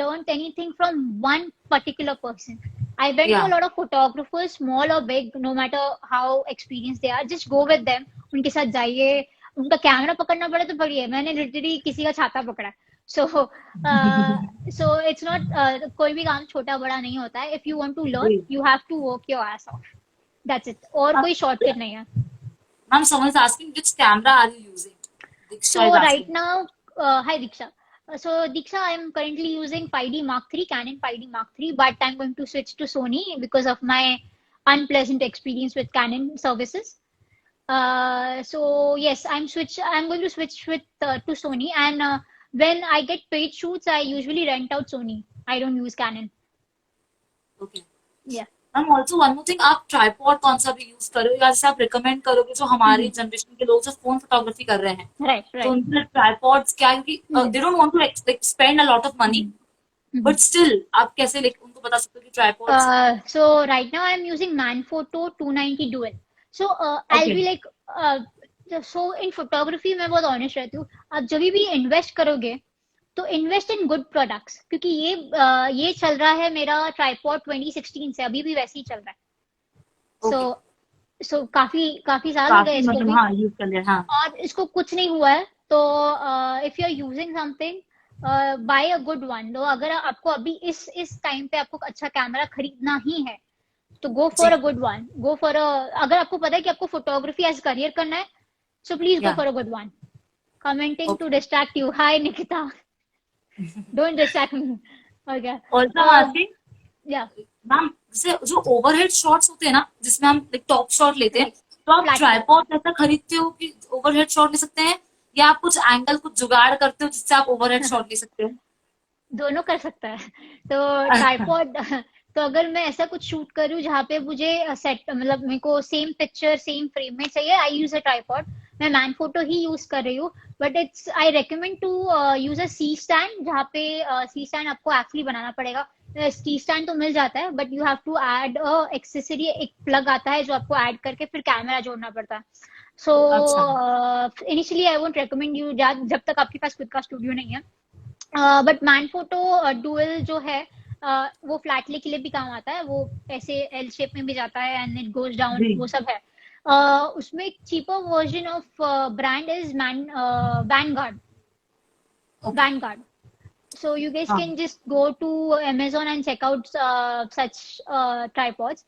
learn anything from one particular person. I went to Yeah. a lot of photographers, small or big, no matter how experienced they are. Just go with them. उनके साथ जाइए, उनका camera पकड़ना पड़े तो पकड़िए। मैंने literally किसी का छाता पकड़ा है। So it's not कोई भी काम छोटा बड़ा नहीं होता है। If you want to learn, ji. you have to work your ass off. That's it. और कोई shortcut नहीं है। Ma'am, someone is asking which camera are you using? Diksha So is right asking. now, hi Diksha. So Diksha, I'm currently using 5D Mark III, Canon 5D Mark III, but I'm going to switch to Sony because of my unpleasant experience with Canon services. So yes, I'm going to switch with to Sony, and when I get paid shoots, I usually rent out Sony. I don't use Canon. Okay. Yeah. Ma'am also one more thing, आप tripod कौन सा भी use करो, या जैसे आप recommend करोगे जो हमारी जनरेशन के लोग जो फोन फोटोग्राफी कर रहे हैं, Right, तो right. उनके लिए ट्राइपॉड्स क्या है, क्योंकि they don't want to spend a lot of money, but still आप कैसे उनको बता सकते हो कि tripods? So right now I'm using Manphoto 290 Dual. So I'll Okay. be like, so in photography मैं बहुत honest रहती हूँ। आप जब भी इन्वेस्ट करोगे तो इन्वेस्ट इन गुड प्रोडक्ट्स, क्योंकि ये चल रहा है मेरा ट्राइपॉड 2016 से, अभी भी वैसे ही चल रहा है। सो काफी साल हो गए इसको मतलब भी, हाँ यूज कर लिया। हाँ. और इसको कुछ नहीं हुआ है। तो if you are using something, buy a good one. तो अगर आपको अभी इस टाइम पे आपको अच्छा कैमरा खरीदना ही है तो go for a good one. Go for अगर आपको पता है कि आपको फोटोग्राफी एज करियर करना है, so please go Yeah. For a good one. Commenting to Okay. Distract you, hi Nikita, don't distract me. Okay, also asking yeah ma'am, जैसे जो ओवरहेड शॉट्स होते हैं ना, जिसमें हम टॉप शॉट लेते हैं, तो आप Flat. ट्राइपॉड ऐसा खरीदते हो कि ओवरहेड शॉट ले सकते हैं, या आप कुछ एंगल कुछ जुगाड़ करते हो जिससे आप ओवरहेड शॉट ले सकते हो? दोनों कर सकता है। तो ट्राइपॉड तो अगर मैं ऐसा कुछ शूट करूँ जहाँ पे मुझे सेट, मतलब मेरे को सेम पिक्चर सेम फ्रेम में चाहिए, आई यूज अ ट्राइपॉड। मैं मैनफोटो ही यूज कर रही हूँ, but it's I recommend to use a C stand, जहाँ पे सी स्टैंड आपको एक्चुअली बनाना पड़ेगा। सी स्टैंड तो मिल जाता है, but you have to add accessory, एक प्लग आता है जो आपको ऐड करके फिर कैमरा जोड़ना पड़ता है। सो अच्छा. Initially I won't recommend you, जब तक आपके पास खुद का स्टूडियो नहीं है, बट मैन फोटो डुअल जो है वो फ्लैट ले के लिए भी काम आता है, वो ऐसे एल शेप में भी जाता है एंड इट गोज डाउन, जी। वो सब है। उसमें एक cheaper version of brand is man Vanguard. Okay. Vanguard. So you guys हाँ। can just go to Amazon and check out such tripods.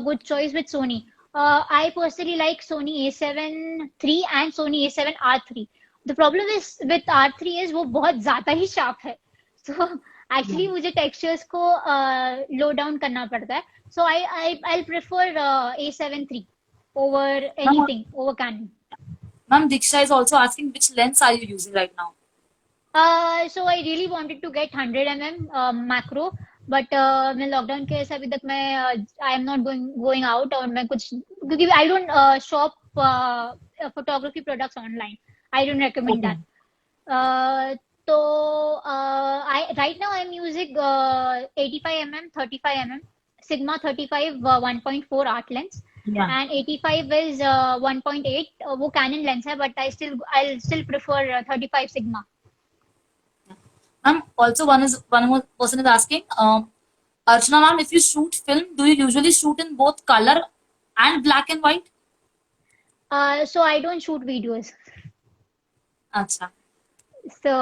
Good choice with Sony. I personally like Sony A7 III and Sony A7 R3. The problem is with R3 is वो बहुत ज़्यादा ही sharp है. So actually मुझे textures को low down करना पड़ता है. So I'll prefer A7 III over ma'am, anything, over Canon. Ma'am Diksha is also asking which lens are you using right now? So I really wanted to get 100 mm macro, but मैं lockdown के वजह से अभी तक मैं I am not going out, और मैं कुछ क्योंकि I don't shop photography products online, I don't recommend Okay. That. तो I right now I am using 85 mm 35 mm Sigma 35 1.4 art lens, Yeah. and 85 is 1.8 वो Canon लेंस है, but I'll still prefer 35 Sigma. Ma'am, also one more person is asking, Archana ma'am, if you shoot film, do you usually shoot in both color and black and white? So I don't shoot videos. अच्छा। So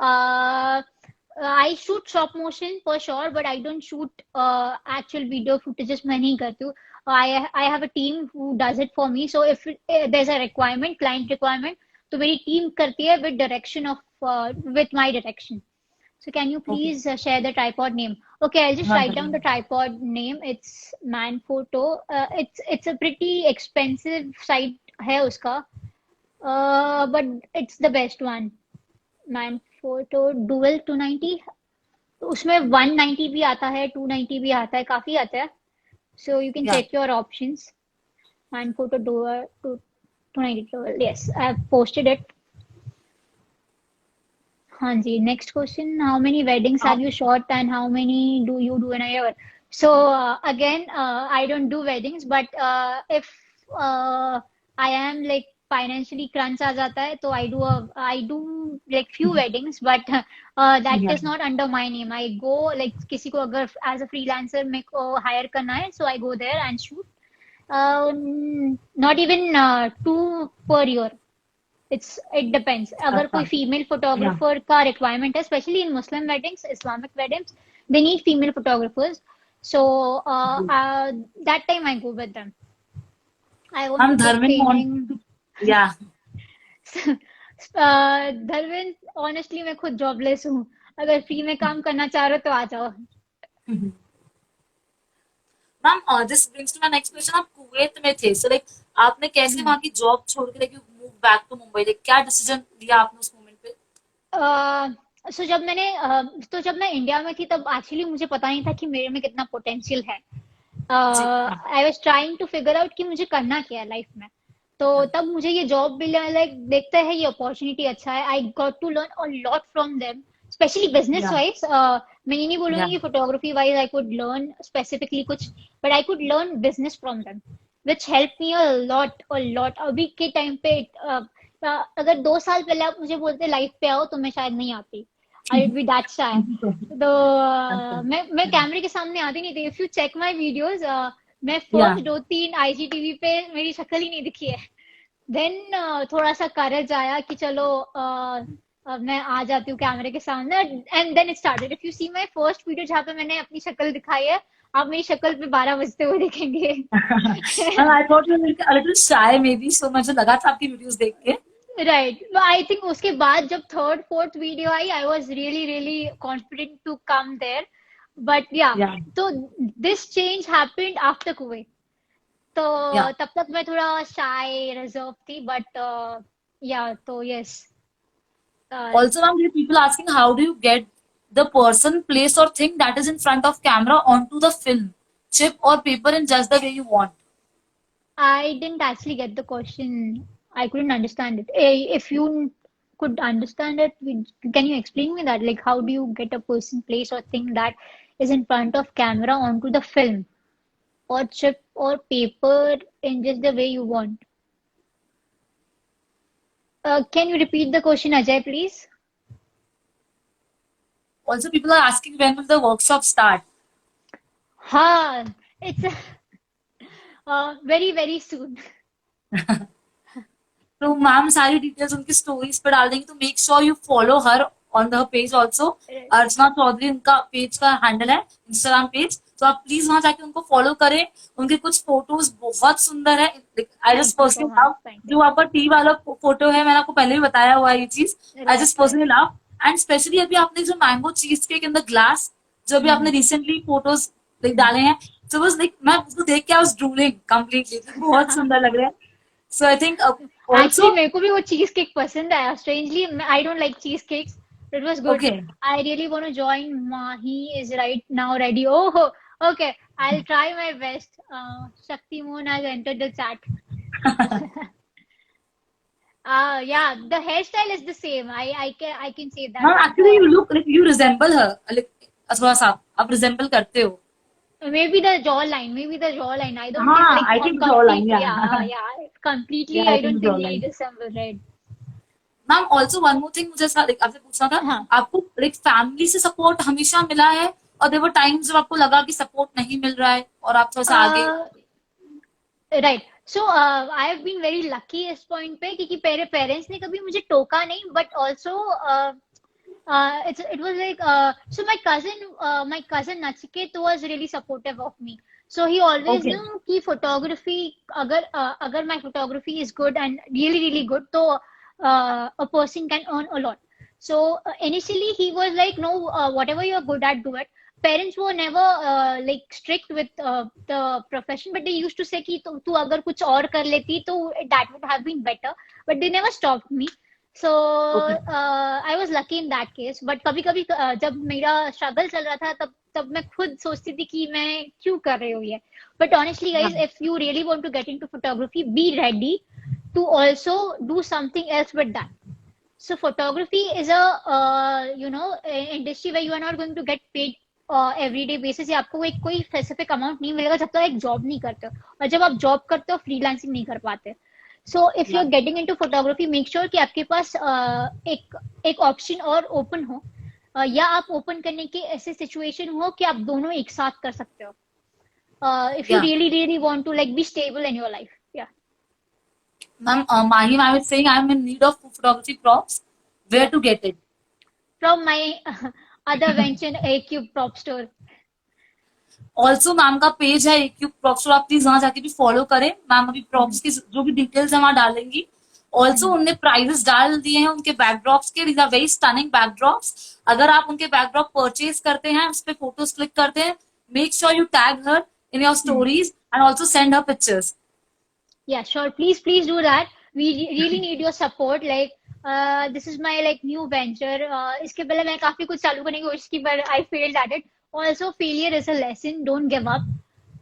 I shoot stop motion for sure, but I don't shoot actual video footages. मैं नहीं करती हूँ. I have a team who does it for me. So if there's a requirement, client requirement, तो मेरी team करती है with direction of with my direction. So can you Okay. please share the tripod name? Okay, I'll just हाँ write down करिए। the tripod name. It's Manphoto. It's a pretty expensive site है उसका, but it's the best one. Manphoto Dual 290. उसमें 190 भी आता है, 290 भी आता है, काफी आता है. So you can Yeah. check your options. Manphoto Dual 290 Dual. Yes, I've posted it. हाँ जी, next question. How many weddings have you shot and how many do you do in a year? So again, I don't do weddings, but if I am like financially crunch आ जाता है, तो I do like few weddings, but that Yeah. is not under my name. I go like किसी को अगर as a freelancer मेरे को hire करना है, so I go there and shoot. Not even 2 per year. It depends. अगर कोई अच्छा। Female Yeah. फोटोग्राफर का रिक्वायरमेंट है, specially in Muslim weddings, Islamic weddings, they need female photographers. So that time I go with them. I ma'am also take Dharmendra training. या। Dharmendra, honestly मैं खुद jobless हूँ. अगर फ्री में काम करना चाह रहे हो तो आ जाओ. Ma'am this brings to my next question, आप कुवैत में थे, सो लाइक आपने कैसे वहाँ की जॉब छोड़ के like move back to Mumbai, like क्या डिसीजन लिया आपने उस मोमेंट पे? सो जब मैं इंडिया में थी, तब एक्चुअली मुझे पता नहीं था कि मेरे में कितना पोटेंशियल है. जी। I was trying to figure out कि मुझे करना क्या है लाइफ में. तो तब मुझे ये जॉब मिला, लाइक देखते हैं ये अपॉर्चुनिटी अच्छा है. I got to learn a lot from them, specially business या। वाइज. मैं ये नहीं बोलूंगी या। कि photography wise I could learn specifically कुछ, but I could learn business from them, which help me a lot. अभी के टाइम पे अगर 2 साल पहले आप मुझे बोलते लाइफ पे आओ, तो मैं शायद नहीं आती. I would be that shy. तो मैं कैमरे के सामने आती नहीं थी. If you check my videos, मैं या। फर्स्ट 2-3 आईजीटीवी पे मेरी शक्ल ही नहीं दिखी है. देन थोड़ा सा करेज आया कि चलो अब मैं आ जाती हूँ कैमरे के सामने, and then it started. If you see my first video जहाँ पे मैंने अपनी शक्ल दिखाई है, आप मेरी शक्ल पे 12 बजते हुए देखेंगे. Ma'am I thought you were a little shy maybe, so मुझे लगा था आपकी वीडियोस देख के। राइट. आई थिंक उसके बाद जब थर्ड फोर्थ वीडियो आई, I was really really confident to come there. But yeah, yeah. तो this change happened after Kuwait. तो या। तब तक मैं थोड़ा शाय रिजर्व थी, बट या, तो yes. Also, ma'am, there are people asking how do you get the person, place, or thing that is in front of camera onto the film, chip, or paper in just the way you want. I didn't actually get the question. I couldn't understand it. If you could understand it, can you explain me that? Like, how do you get a person, place, or thing that is in front of camera onto the film or chip or paper in just the way you want? Can you repeat the question, Ajay, please? Also, people are asking when will the workshop start. हाँ, it's very very soon. तो ma'am सारी details उनकी stories पे डाल देंगे, तो make sure you follow her on the page also. Archana Chaudhary उनका page का हैंडल है, इंस्टाग्राम पेज, तो आप प्लीज वहां जाके उनको फॉलो करें। उनके कुछ फोटोज बहुत सुंदर है। I just Thank you so personally much. Love Thank जो आपका टी वाला फोटो है, मैंने आपको पहले भी बताया हुआ है ये चीज। you. I Right, just right. Personally love, and specially अभी आपने जो mango cheese cake in the glass जो अभी आपने रिसेंटली फोटोज डाले हैं, तो बस मैं उसको देख के आई वाज ड्रूलिंग कंप्लीटली, बहुत सुंदर लग रहे हैं। सो आई थिंक Actually, ऑल्सो मेरे को भी वो चीज केक पसंद आया. Strangely, I don't like cheesecakes. It was good. Okay. I really want to join. He is right now ready. Oh, okay. I'll try my best. Shakti Moon has entered the chat. Yeah, the hairstyle is the same. I can say that. हाँ, But actually you look like you resemble her, like थोड़ा सा आप resemble करते हो। maybe the jawline. Maybe the jawline. I don't think हाँ, like I think jaw line, completely. या Yeah. Completely. या आई I think don't jaw think we line. resemble, right? Ma'am also one more thing, मुझे आपसे पूछना था, हाँ. आपको like family से सपोर्ट हमेशा मिला है, और देयर वर टाइम्स जब आपको लगा कि सपोर्ट नहीं मिल रहा है और आप थोड़ा सा आगे। Uh, right so I have been very lucky इस पॉइंट पे क्योंकि मेरे पेरेंट्स ने कभी मुझे टोका नहीं but also it was like so my cousin Nachiket was really supportive of me so he always okay. knew कि photography अगर my photography is good and really really good तो a person can earn a lot so initially he was like no whatever you are good at do it parents were never like strict with the profession but they used to say कि तू अगर कुछ और कर लेती तो that would have been better but they never stopped me so okay. I was lucky in that case but कभी कभी जब मेरा स्ट्रगल चल रहा था तब मैं खुद सोचती थी कि मैं क्यों कर रही हूँ ये but honestly guys if you really want to get into photography be ready to also do something else with that so photography is a industry where you are not going to get paid everyday basis या आपको एक कोई specific amount नहीं मिलेगा जब तक एक job नहीं करते हो और जब आप जॉब करते हो फ्रीलांसिंग नहीं कर पाते so if you are getting into photography make sure कि आपके पास एक ऑप्शन और ओपन हो या आप ओपन करने की ऐसे सिचुएशन हो कि आप दोनों एक साथ कर सकते हो if you really really want to like be stable in your life या ma'am Mahi ma'am is saying I am in need of photography props, where to get it? From my other venture A-Cube Prop Store also ma'am का page है एक props, आप please वहां जाके भी follow करें। Ma'am अभी प्रॉप्स की जो भी डिटेल्स है वहां डालेंगी। ऑल्सो उनने प्राइजेस डाल दिए हैं उनके बैकड्रॉप्स के, these are very stunning backdrops. अगर आप उनके बैकड्रॉप परचेज करते हैं, उस पर फोटोज क्लिक करते हैं, make sure you tag her in your stories and also send her pictures. Yeah, sure. Please do that. We really need your support. Like, this is my like new venture. इसके पहले मैं काफी कुछ चालू करने की कोशिश की, but I failed at it. Also, failure is a lesson. Don't give up.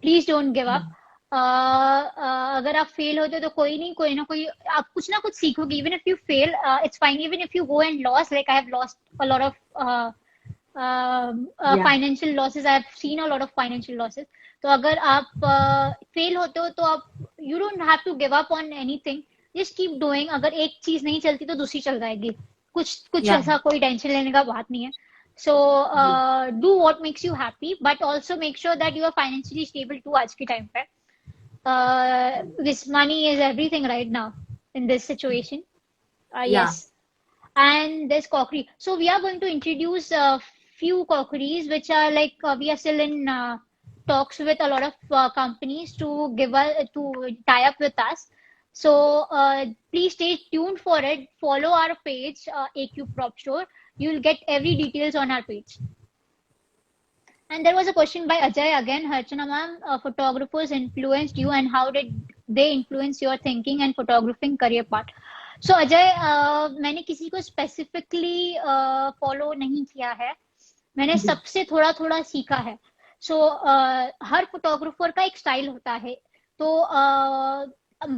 Please don't give up. अगर आप फेल होते हो तो कोई ना कोई आप कुछ ना कुछ सीखोगे. Even if you fail, it's fine. Even if you go and lost, like I have lost a lot of financial losses. I have seen a lot of financial losses. तो अगर आप फेल होते हो तो आप you don't have to give up on anything just keep doing अगर एक चीज नहीं चलती तो दूसरी चल जाएगी कुछ ऐसा कोई टेंशन लेने का बात नहीं है so do what makes you happy but also make sure that you are financially stable to आज के टाइम पे this money is everything right now in this situation yes and there's cockery so we are going to introduce a few cockeries which are like we are still in talks with a lot of companies to tie up with us so please stay tuned for it follow our page A-Cube Prop Store you'll get every details on our page and there was a question by Ajay again Harchana ma'am photographers influenced you and how did they influence your thinking and photographing career part so Ajay मैंने किसी को specifically follow नहीं किया है मैंने सबसे थोड़ा थोड़ा सीखा है सो हर फोटोग्राफर का एक स्टाइल होता है तो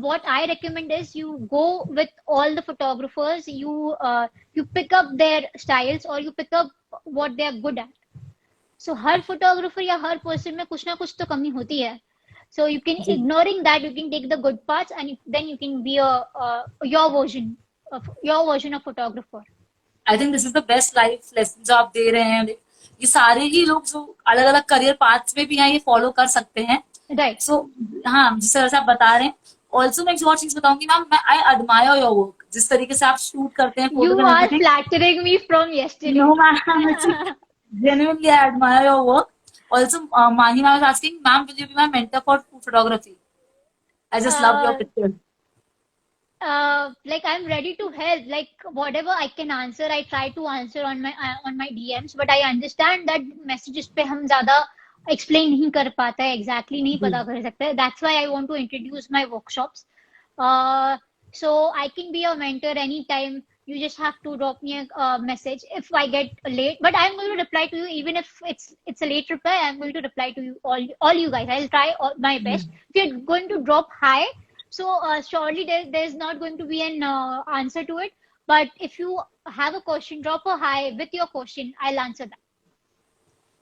what I recommend is you go with all the photographers you pick up their styles or you pick up what they are good at so her photographer या हर पर्सन में कुछ ना कुछ तो कमी होती है so you can ignoring that you can take the good parts and then you can be your version of photographer I think this is the best life lesson जो आप दे रहे हैं। ये सारे ही लोग जो अलग अलग करियर पाथ्स में भी हैं ये फॉलो कर सकते हैं। Right. सो हाँ, जिस तरह से आप बता रहे हैं। ऑल्सो मैं एक और चीज बताऊंगी मैम, मैं आई एडमायर योर वर्क, जिस तरीके से आप शूट करते हैं You photos and are everything. flattering me from yesterday. No ma'am, genuinely I admire your work. Also, Mahi ma'am was asking, ma'am, will you be my mentor for food photography? I just love your uh, pictures. like I'm ready to help. Like whatever I can answer, I try to answer on my DMs. But I understand that messages पे हम ज़्यादा explain नहीं कर पाता है, exactly नहीं जी, पता कर सकते हैं. That's why I want to introduce my workshops. So I can be your mentor anytime. You just have to drop me a message if I get late. But I'm going to reply to you even if it's a late reply. I'm going to reply to you all you guys. I'll try my best. If you're going to drop hi, so surely there's not going to be an answer to it. But if you have a question, drop a hi with your question. I'll answer that.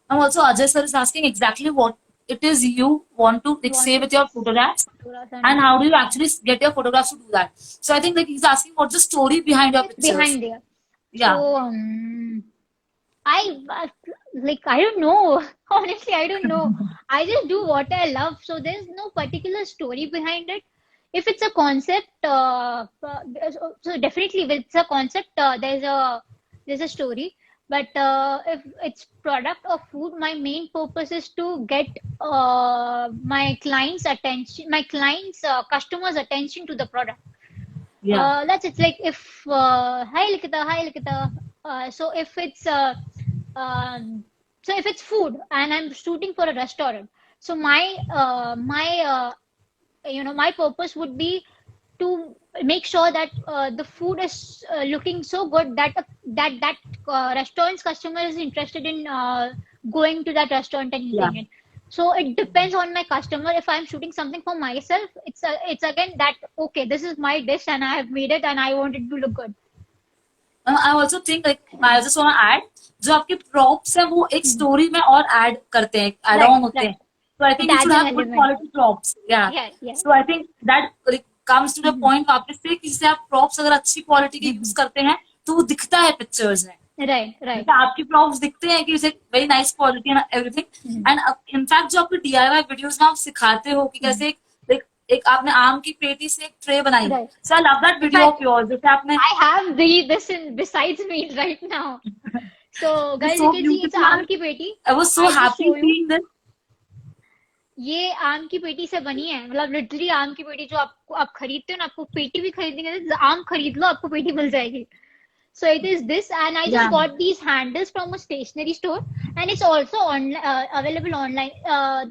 I'm also Ajay sir is asking exactly what it is you want to You like want say to with your photographs, photographs and and how do you actually get your photographs to do that. So I think like he's asking what's the story behind your it's pictures. behind there. Yeah, So I don't know. Honestly, I don't know. I just do what I love. So there's no particular story behind it. If it's a concept, so definitely if it's a concept, there's a story. But if it's product or food, my main purpose is to get my clients' attention, my clients' customers' attention to the product. yeah, That's it's like if hi Likita. So if it's um, so if it's food and I'm shooting for a restaurant, so my purpose would be to make sure that the food is looking so good that restaurant's customer is interested in going to that restaurant and yeah. eating it. So it depends on my customer. If I'm shooting something for myself, it's again that okay, this is my dish and I have made it and I want it to look good. I also think like I just want to add, जो आपके props हैं वो एक story में और add करते हैं, add Right, on होते right. हैं. So I It think you should adds an have good element. quality props. Yeah. Yeah, yeah. So I think that like, comes to the point वापस से कि जैसे आप props अगर अच्छी quality के use करते हैं तो वो दिखता है pictures में. Right, right. जैसे आपकी props दिखते हैं कि इसे very nice quality and everything. And in fact जो आपके DIY videos में आप सिखाते हो कि कैसे एक आपने आम की पेटी से एक ट्रे बनाई. Right. So I love that video of yours. जैसे आपने I have this in besides me right now. So guys, so you can see it's beautiful. आम की पेटी. I was so I'll just happy show you. seeing this. ये आम की पेटी से बनी है, मतलब लिटरली आम की पेटी जो आप खरीदते हो ना, आपको पेटी भी खरीदेंगे तो आम खरीद लो, आपको पेटी मिल जाएगी. So it is this, and I just Yeah. got these handles from a stationery store, and it's also available online.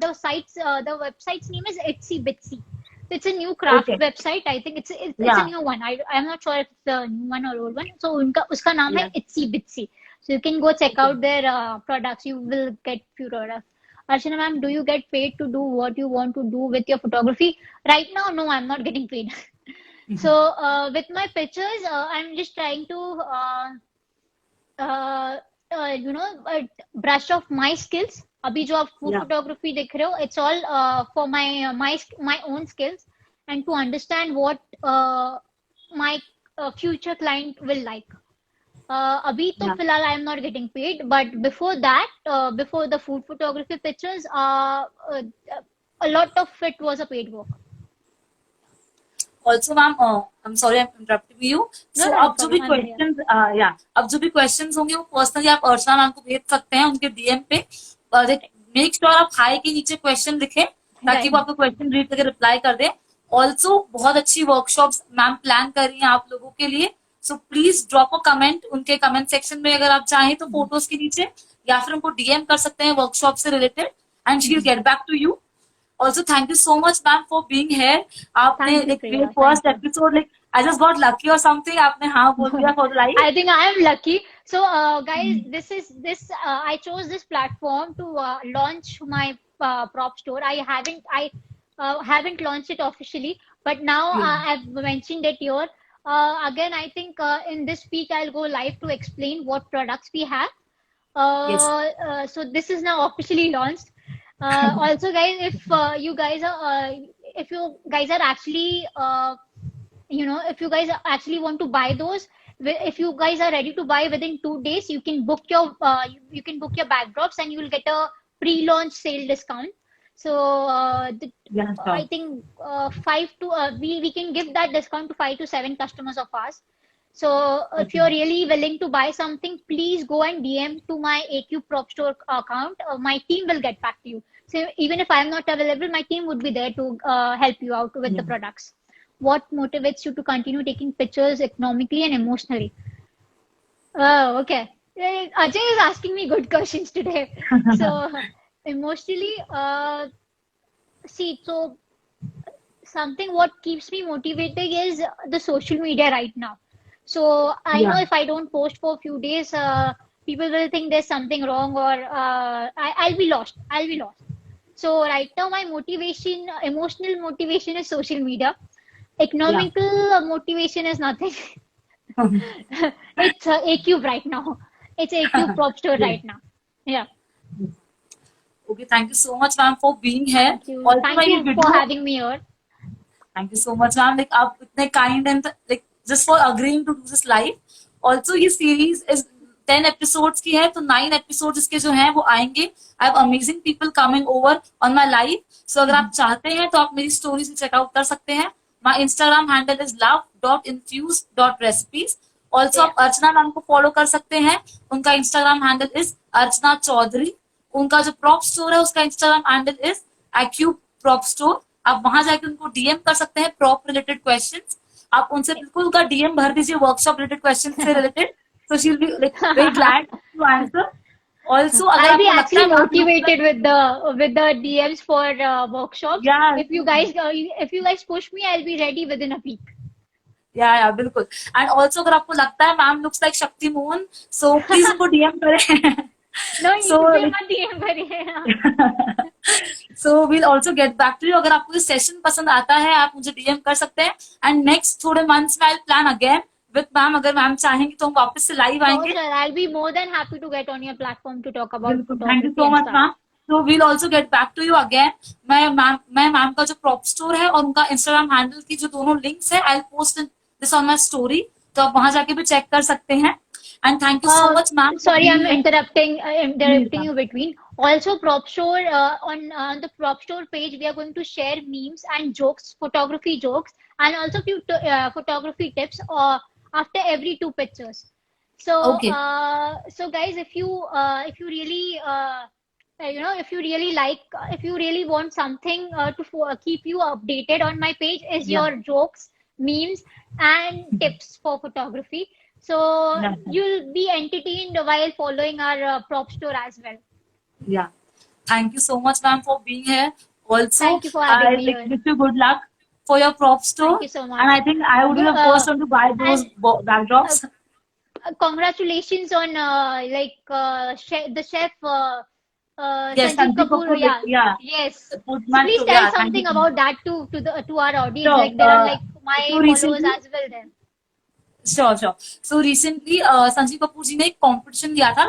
The website's name is Etsy Bitsy. It's a new craft Okay. website. I think it's Yeah. a new one. I'm not sure if it's a new one or old one. So uska naam hai Etsy Bitsy. So you can go check out their products. You will get few products. Archana ma'am, do you get paid to do what you want to do with your photography? Right now, no, I'm not getting paid. So with my pictures, I'm just trying to brush off my skills. अभी जो आप food Yeah. photography देख रहे हो, it's all for my own skills and to understand what my future client will like. अभी तो Yeah. फिलहाल I am not getting paid, but before that, before the food photography pictures, a lot of it was a paid work. Also, ma'am, I'm sorry I'm interrupting you. No, So no अब जो भी problem. I'm here. questions, yeah, अब जो भी questions होंगे वो personally आप अर्चना ma'am को भेज सकते हैं उनके DM पे. Make sure आप हाई के नीचे question लिखें ताकि Right. वो आपको question read करके reply कर दे. Also बहुत अच्छी workshops मैम plan कर रही हैं आप लोगों के लिए. So please drop a comment उनके comment section में अगर आप चाहें तो photos के नीचे, या फिर उनको DM कर सकते हैं workshop से related, and she'll get back to you. Also, thank you so much, ma'am, for being here. आपने Thank you, like Priya. your first episode, like I just got lucky or something. आपने हाँ बोल दिया for the live. I think I am lucky. So, guys, I chose this platform to launch my prop store. I haven't launched it officially, but now I've mentioned it here. Again, I think in this week I'll go live to explain what products we have. So this is now officially launched. Also, guys, if you guys are actually if you guys actually want to buy those, if you guys are ready to buy within 2 days, you can book your you can book your backdrops and you will get a pre-launch sale discount. So Yeah, sure. I think we can give that discount to 5 to 7 customers of ours. So if Okay. you're really willing to buy something, please go and DM to my AQ Prop Store account. My team will get back to you. So even if I'm not available, my team would be there to help you out with the Yeah. products. What motivates you to continue taking pictures economically and emotionally? Oh, okay. Ajay is asking me good questions today. So emotionally, see, so something what keeps me motivated is the social media right now. So I know Yeah. if I don't post for a few days, people will think there's something wrong, or I'll be lost. I'll be lost. So right now, my motivation, emotional motivation is social media. Yeah. Economical motivation is nothing. It's ACube right now. It's ACube Prop Store Yes. right now. Yeah. Okay, thank you so much ma'am for being here. Thank you. Also Thank मैं ये you for video, having me here. thank you so much ma'am, like आप इतने kind and like just for agreeing to do this live. Also ये series is 10 episodes की है, तो 9 episodes इसके जो हैं वो आएंगे. I have amazing people coming over on my live. So अगर आप चाहते हैं तो आप मेरी stories भी check out कर सकते हैं. My Instagram handle is love.infuse.recipes. Also आप Yeah. अर्चना मैम को follow कर सकते हैं. उनका Instagram handle is अर्चना चौधरी. उनका जो प्रॉप स्टोर है उसका Instagram handle is a cube prop store. आप वहां जाके उनको डीएम कर सकते हैं प्रॉप रिलेटेड क्वेश्चंस. आप उनसे बिल्कुल उनका डीएम भर दीजिए वर्कशॉप रिलेटेड क्वेश्चन से related. So she will be like very glad to answer. Also अगर I'll be आपको लगता actually है ma'am motivated with the DMs for workshops. या If you guys push me, I'll be ready within a week. या बिल्कुल. And also अगर आपको लगता है ma'am looks like Shakti Mohan, so please उनको डीएम करें. No, So, मुझे like, मत DM करिए. So we'll also get back to you. अगर आपको ये सेशन पसंद आता है आप मुझे डीएम कर सकते हैं. एंड नेक्स्ट थोड़े मंथ्स में I plan again with ma'am. अगर मैम चाहेंगी तो हम वापस से लाइव Oh, आएंगे. sure. I'll be more than happy to get on your platform to talk about बिल्कुल. Thank you photography so and much stuff. Ma'am. तो we'll also get back to you again. मैं ma'am का जो prop store है और उनका Instagram handle की जो दोनों लिंक्स है I post this on my story, तो आप वहां जाके भी चेक कर सकते हैं. And thank you so much ma'am. Sorry, I'm interrupting you between. Also, Prop Store on the Prop Store page, we are going to share memes and jokes, photography jokes, and also few photography tips after every 2 pictures. So, Okay. so guys, if you really if you really like, if you really want something to keep you updated on my page, is Yeah. your jokes, memes, and tips for photography. So Yeah. you'll be entertained while following our Prop Store as well. Yeah. Thank you so much, ma'am, for being here. Also, Thank you for having I me like, here. wish you good luck for your prop store. Thank you so much. And I think I would be the first one to buy those backdrops. Congratulations on the chef Yes, Sanjeev Sanjeev Kapoor. Kapoor, Yeah. yeah. Yes. Put So my- please yeah, tell thank something you so about that to our audience. Sure, Like there are like my so followers recently- as well there. Sure sure. So recently Sanjeev Kapoor ji ने एक competition दिया था,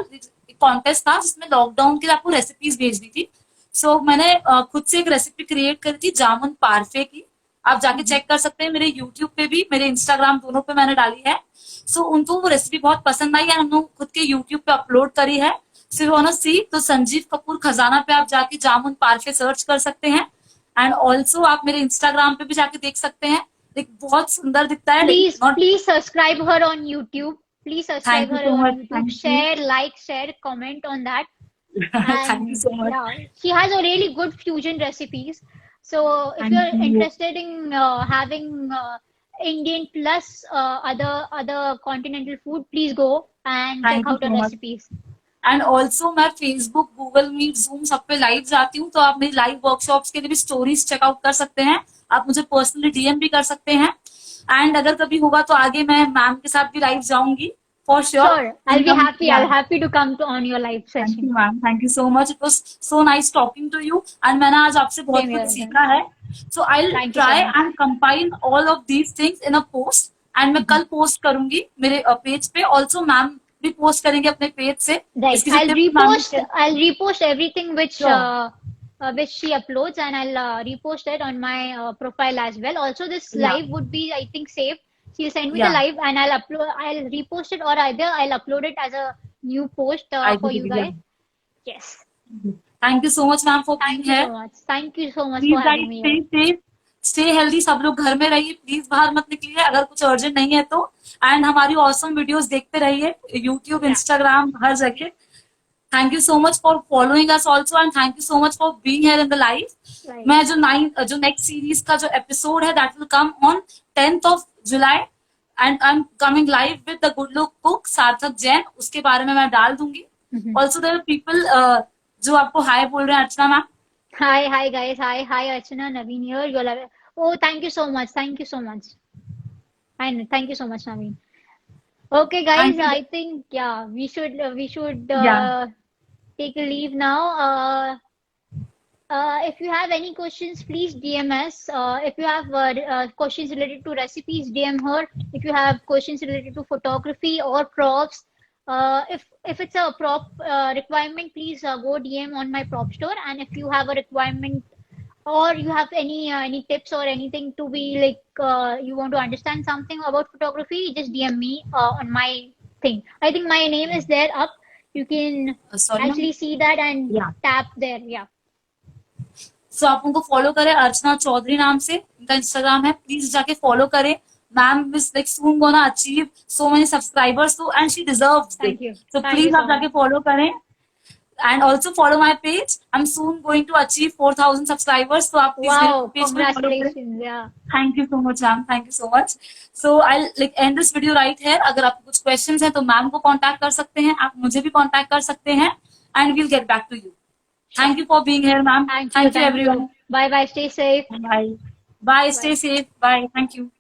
एक contest था जिसमें lockdown के लिए आपको रेसिपीज भेजनी थी. सो मैंने खुद से एक रेसिपी क्रिएट करी थी जामुन पारफे की. आप जाके चेक कर सकते हैं. मेरे यूट्यूब पे भी मेरे इंस्टाग्राम दोनों पे मैंने डाली है. सो उनको वो रेसिपी बहुत पसंद आई है. हम लोग खुद के यूट्यूब पे अपलोड करी है. सो यू वांट टू सी, तो संजीव कपूर खजाना पे आप जाके जामुन पारफे सर्च कर सकते हैं. एंड ऑल्सो आप मेरे इंस्टाग्राम पे भी जाके देख सकते हैं. एक बहुत सुंदर दिखता है. Please subscribe her on YouTube. Please subscribe Thank you her so on much. YouTube. Thank you. Share, like, share, comment on that. Thank you so much. Yeah, she has a really good fusion recipes. So if Thank you're you. interested in having Indian plus other continental food, please go and Thank check you out her so much. recipes. And also मैं Facebook, Google meet, zoom सब पे live जाती हूँ, तो आप मेरी live workshops के लिए भी स्टोरीज चेकआउट कर सकते हैं. आप मुझे पर्सनली डीएम भी कर सकते हैं. एंड अगर कभी होगा तो आगे मैं मैम के साथ भी लाइव जाऊंगी for sure. Sure, I'll be happy. I'll happy to come on your live thank session. You ma'am. Thank you so much. It was so nice talking to you. And मैंने आज आपसे बहुत Same कुछ here. सीखा है. So I will Thank you so try much. And compile all of these things in a post. And मैं कल post करूंगी मेरे पेज पे. ऑल्सो मैम भी पोस्ट करेंगे अपने पेज से. Right. इसकी जो I'll tips मैम repost. ने- I'll repost everything Sure. which she uploads, and I'll repost it on my profile as well. Also, this Yeah. live would be, I think, saved she'll send me the Yeah, live, and I'll repost it, or either I'll upload it as a new post I for will. you Yeah. guys. Yes. Thank you so much, ma'am, for being Thank you here. so much. Thank you so much please for guys having me stay here. Safe, stay healthy, सब लोग घर में रहिए, please बाहर मत निकलिए अगर कुछ अर्जेंट नहीं है तो। एंड हमारी ऑसम वीडियोस देखते रहिए, यूट्यूब, Yeah. इंस्टाग्राम, हर जगह। Thank you so much for following us also, and thank you so much for being here in the live. Right. मैं जो नेक्स्ट सीरीज का जो एपिसोड है that will come on 10th of July, and I am coming live with the good look cook सार्थक जैन, उसके बारे में मैं डाल दूंगी। Mhm. ऑल्सो देयर पीपल जो आपको हाय बोल रहे हैं, अर्चना ma'am. Hi guys. Hi Archana, Naveen here. You'll have... Oh, thank you so much. Thank you so much. And thank you so much, Naveen. Okay, guys. Thank you. I think we should Yeah. take a leave now. If you have any questions, please DM us. If you have questions related to recipes, DM her. If you have questions related to photography or props, if it's a prop requirement, please go DM on my prop store. And if you have a requirement, or you have any tips or anything to be like, you want to understand something about photography, just DM me on my thing. I think my name is there up. You can Sorry, actually see that and Yeah. tap there. Yeah. सो आप उनको follow करें, अर्चना चौधरी नाम से इनका Instagram है, please जाके follow करें। Ma'am is like soon gonna achieve so many subscribers too, and she deserves Thank it. you. So Thank please you so आप जाके much. फॉलो करें, and also follow my page. I am soon going to achieve 4000 subscribers, तो आप please मेरे Wow, page पे follow करें। congratulations. Yeah. Thank you so much ma'am, thank you so much. So I like and this video right here. अगर आपको कुछ questions है तो मैम को कांटेक्ट कर सकते हैं, आप मुझे भी कांटेक्ट कर सकते हैं, and we'll get back to you. Thank you for being here ma'am. Thank you. Thank you Thank everyone. you. Bye bye. Stay safe. Bye. Bye. Stay safe. Bye. Thank you.